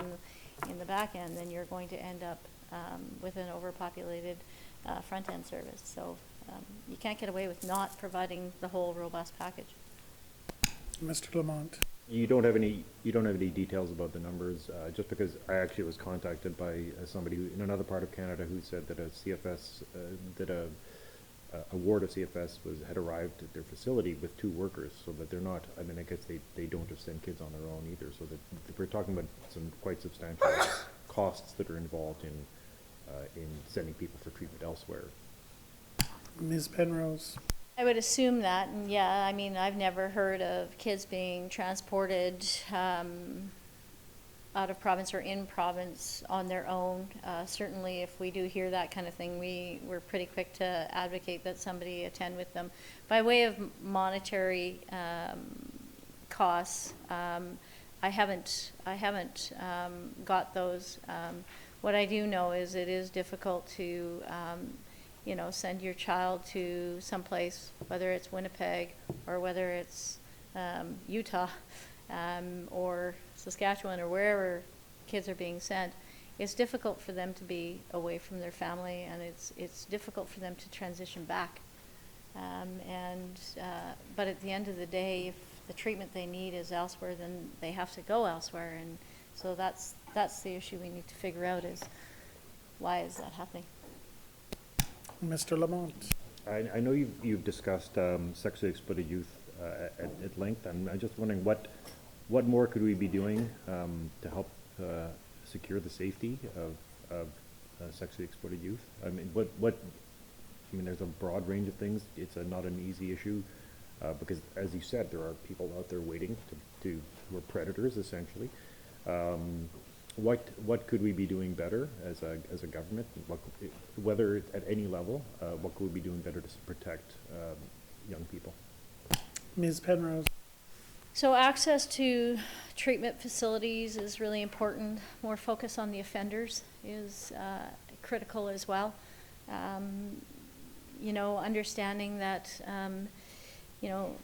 in the back end, then you're going to end up with an overpopulated front end service. So you can't get away with not providing the whole robust package. Mr. Lamont. You don't have any details about the numbers, just because I actually was contacted by somebody in another part of Canada who said that a CFS, a ward of CFS had arrived at their facility with 2 workers, so that they're not, I guess they don't just send kids on their own either, so that we're talking about some quite substantial costs that are involved in sending people for treatment elsewhere. Ms. Penrose. I would assume that, and yeah, I've never heard of kids being transported out of province or in province on their own. Certainly, if we do hear that kind of thing, we're pretty quick to advocate that somebody attend with them. By way of monetary costs, I haven't got those. What I do know is it is difficult to send your child to someplace, whether it's Winnipeg or whether it's Utah or Saskatchewan or wherever kids are being sent. It's difficult for them to be away from their family, and it's difficult for them to transition back. But at the end of the day, if the treatment they need is elsewhere, then they have to go elsewhere, and so that's the issue we need to figure out, is why is that happening? Mr. Lamont. I know you've discussed sexually exploited youth at length. I'm just wondering what more could we be doing to help secure the safety of sexually exploited youth? There's a broad range of things. It's not an easy issue because, as you said, there are people out there waiting who are predators essentially. What could we be doing better as a government? Whether at any level, what could we be doing better to protect young people? Ms. Penrose. So access to treatment facilities is really important. More focus on the offenders is critical as well. Understanding that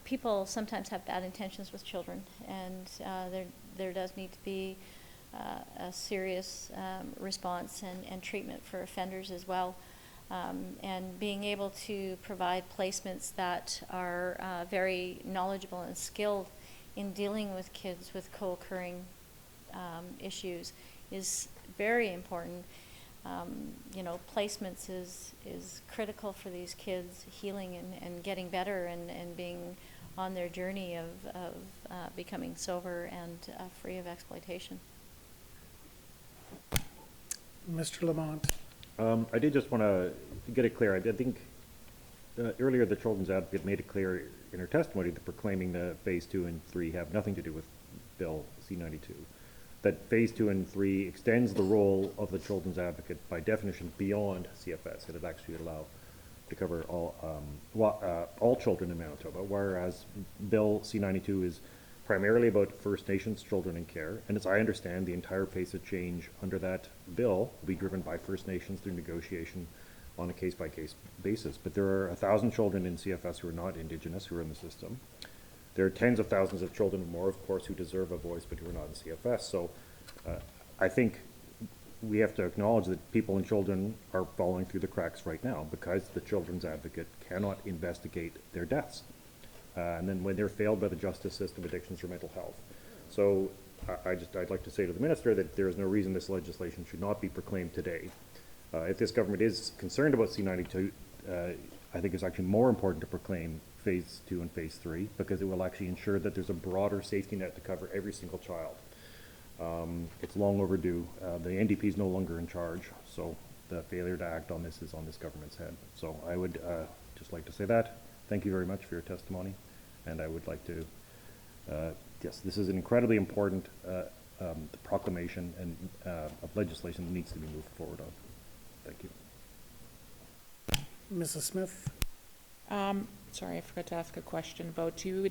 people sometimes have bad intentions with children, and there does need to be a serious response and treatment for offenders as well. And being able to provide placements that are very knowledgeable and skilled in dealing with kids with co-occurring issues is very important. you know, placements is critical for these kids healing and getting better and being on their journey of becoming sober and free of exploitation. Mr. Lamont. I did just want to get it clear. I think earlier the Children's Advocate made it clear in her testimony that proclaiming that Phase 2 and 3 have nothing to do with Bill C-92. That Phase 2 and 3 extends the role of the Children's Advocate by definition beyond CFS. It would actually allow to cover all children in Manitoba, whereas Bill C-92 is primarily about First Nations children in care. And as I understand, the entire pace of change under that bill will be driven by First Nations through negotiation on a case-by-case basis. But there are 1,000 children in CFS who are not Indigenous who are in the system. There are tens of thousands of children more, of course, who deserve a voice but who are not in CFS. So I think we have to acknowledge that people and children are falling through the cracks right now because the Children's Advocate cannot investigate their deaths. And then when they're failed by the justice system, addictions or mental health. So I'd like to say to the minister that there is no reason this legislation should not be proclaimed today. If this government is concerned about C-92, I think it's actually more important to proclaim Phase 2 and Phase 3 because it will actually ensure that there's a broader safety net to cover every single child. It's long overdue. The NDP is no longer in charge, so the failure to act on this is on this government's head. So I would just like to say that. Thank you very much for your testimony. And I would like to, yes, this is an incredibly important proclamation and of legislation that needs to be moved forward on. Thank you. Mrs. Smith. Sorry, I forgot to ask a question about you.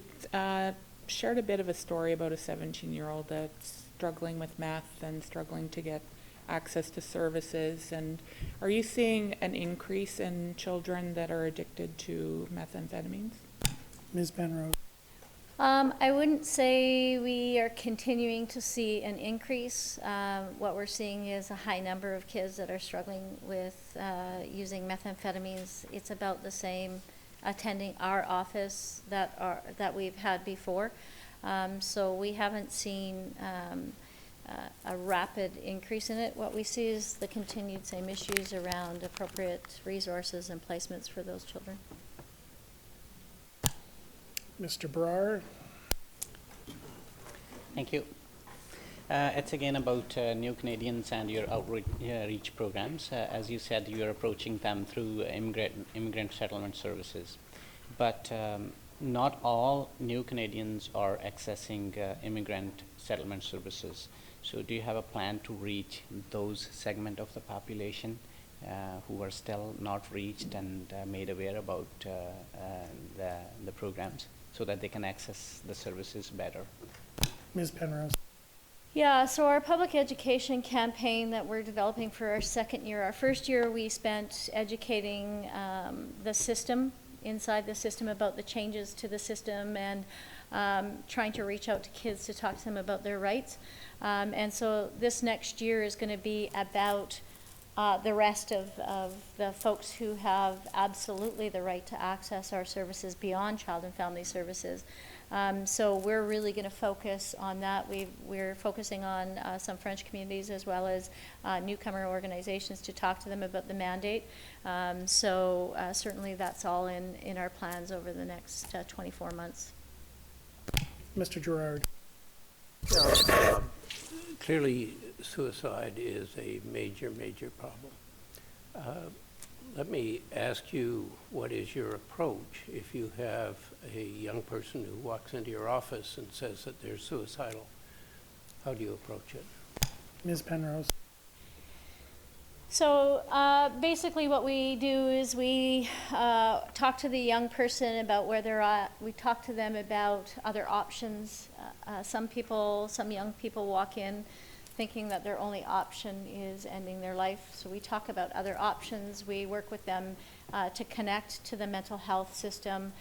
Shared a bit of a story about a 17-year-old that's struggling with meth and struggling to get access to services. And are you seeing an increase in children that are addicted to methamphetamines? Ms. Penrose. I wouldn't say we are continuing to see an increase. What we're seeing is a high number of kids that are struggling with using methamphetamines. It's about the same attending our office that we've had before. So we haven't seen a rapid increase in it. What we see is the continued same issues around appropriate resources and placements for those children. Mr. Brar. Thank you. It's again about New Canadians and your outreach programs. As you said, you're approaching them through immigrant settlement services. But not all New Canadians are accessing immigrant settlement services. So do you have a plan to reach those segment of the population who are still not reached and made aware about the programs so that they can access the services better? Ms. Penrose. Yeah, so our public education campaign that we're developing for our second year, our first year we spent educating the system, inside the system, about the changes to the system and trying to reach out to kids to talk to them about their rights. And so this next year is going to be about the rest of the folks who have absolutely the right to access our services beyond child and family services. So we're really going to focus on that. We're focusing on some French communities as well as newcomer organizations to talk to them about the mandate. So certainly that's all in our plans over the next 24 months. Mr. Gerard. Clearly, suicide is a major, major problem. Let me ask you, what is your approach if you have a young person who walks into your office and says that they're suicidal? How do you approach it? Ms. Penrose. So basically what we do is we talk to the young person about where they're at. We talk to them about other options. Some young people walk in thinking that their only option is ending their life. So we talk about other options. We work with them to connect to the mental health system.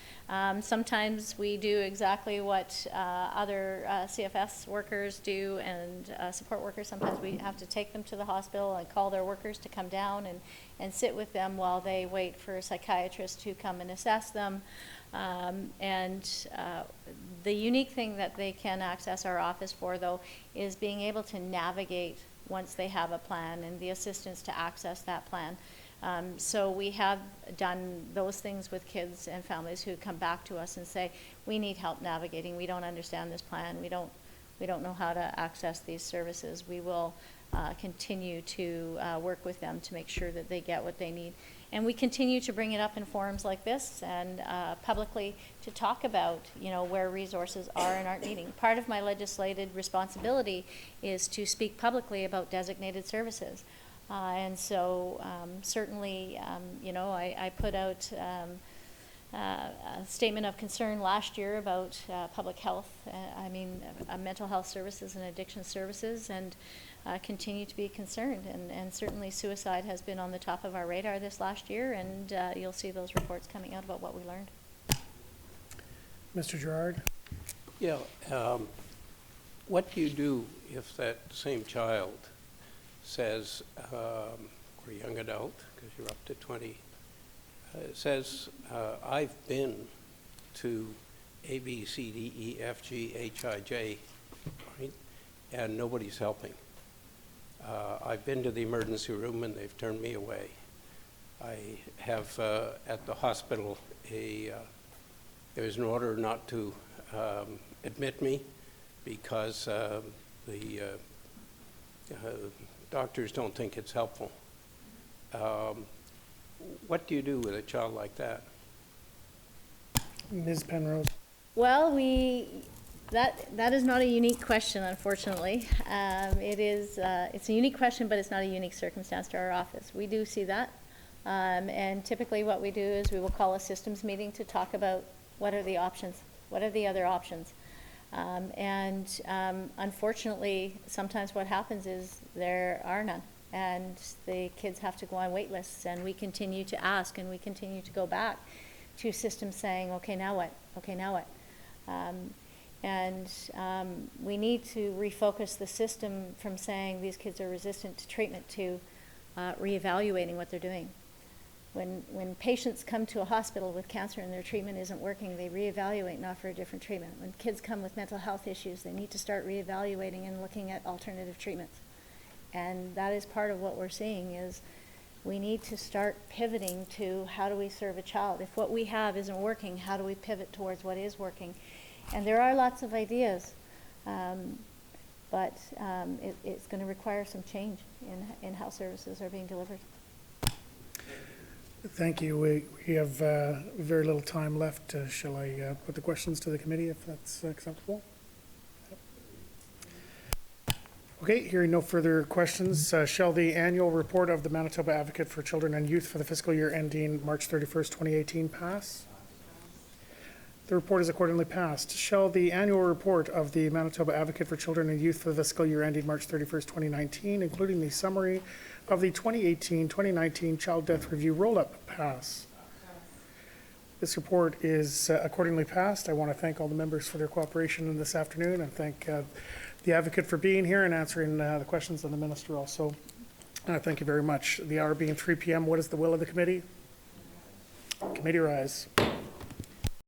Sometimes we do exactly what other CFS workers do and support workers. Sometimes we have to take them to the hospital and call their workers to come down and sit with them while they wait for a psychiatrist to come and assess them. The unique thing that they can access our office for, though, is being able to navigate once they have a plan, and the assistance to access that plan. So we have done those things with kids and families who come back to us and say, we need help navigating, we don't understand this plan, we don't know how to access these services. We will continue to work with them to make sure that they get what they need. And we continue to bring it up in forums like this and publicly to talk about, where resources are and aren't needing. Part of my legislated responsibility is to speak publicly about designated services. And so certainly, I put out a statement of concern last year about public health, mental health services and addiction services, and continue to be concerned. And certainly suicide has been on the top of our radar this last year, and you'll see those reports coming out about what we learned. Mr. Gerard? Yeah, what do you do if that same child says, or young adult, because you're up to 20, says, I've been to A, B, C, D, E, F, G, H, I, J, right? And nobody's helping. I've been to the emergency room and they've turned me away. I have at the hospital there's an order not to admit me because the doctors don't think it's helpful. What do you do with a child like that? Ms. Penrose? Well, that is not a unique question, unfortunately. It's a unique question, but it's not a unique circumstance to our office. We do see that. And typically what we do is we will call a systems meeting to talk about what are the options, what are the other options. Unfortunately, sometimes what happens is there are none, and the kids have to go on wait lists, and we continue to ask, and we continue to go back to systems saying, okay, now what? Okay, now what? We need to refocus the system from saying these kids are resistant to treatment to reevaluating what they're doing. When patients come to a hospital with cancer and their treatment isn't working, they reevaluate and offer a different treatment. When kids come with mental health issues, they need to start reevaluating and looking at alternative treatments. And that is part of what we're seeing is we need to start pivoting to how do we serve a child. If what we have isn't working, how do we pivot towards what is working? And there are lots of ideas, but it's going to require some change in how services are being delivered. Thank you. We have very little time left. Shall I put the questions to the committee if that's acceptable? Okay, hearing no further questions, shall the annual report of the Manitoba Advocate for Children and Youth for the fiscal year ending March 31st, 2018 pass? The report is accordingly passed. Shall the annual report of the Manitoba Advocate for Children and Youth for the fiscal year ending March 31st, 2019, including the summary of the 2018-2019 Child Death Review roll-up, pass? This report is accordingly passed. I want to thank all the members for their cooperation this afternoon, and thank the advocate for being here and answering the questions of the minister also. Thank you very much. The hour being 3 p.m., what is the will of the committee? Committee rise.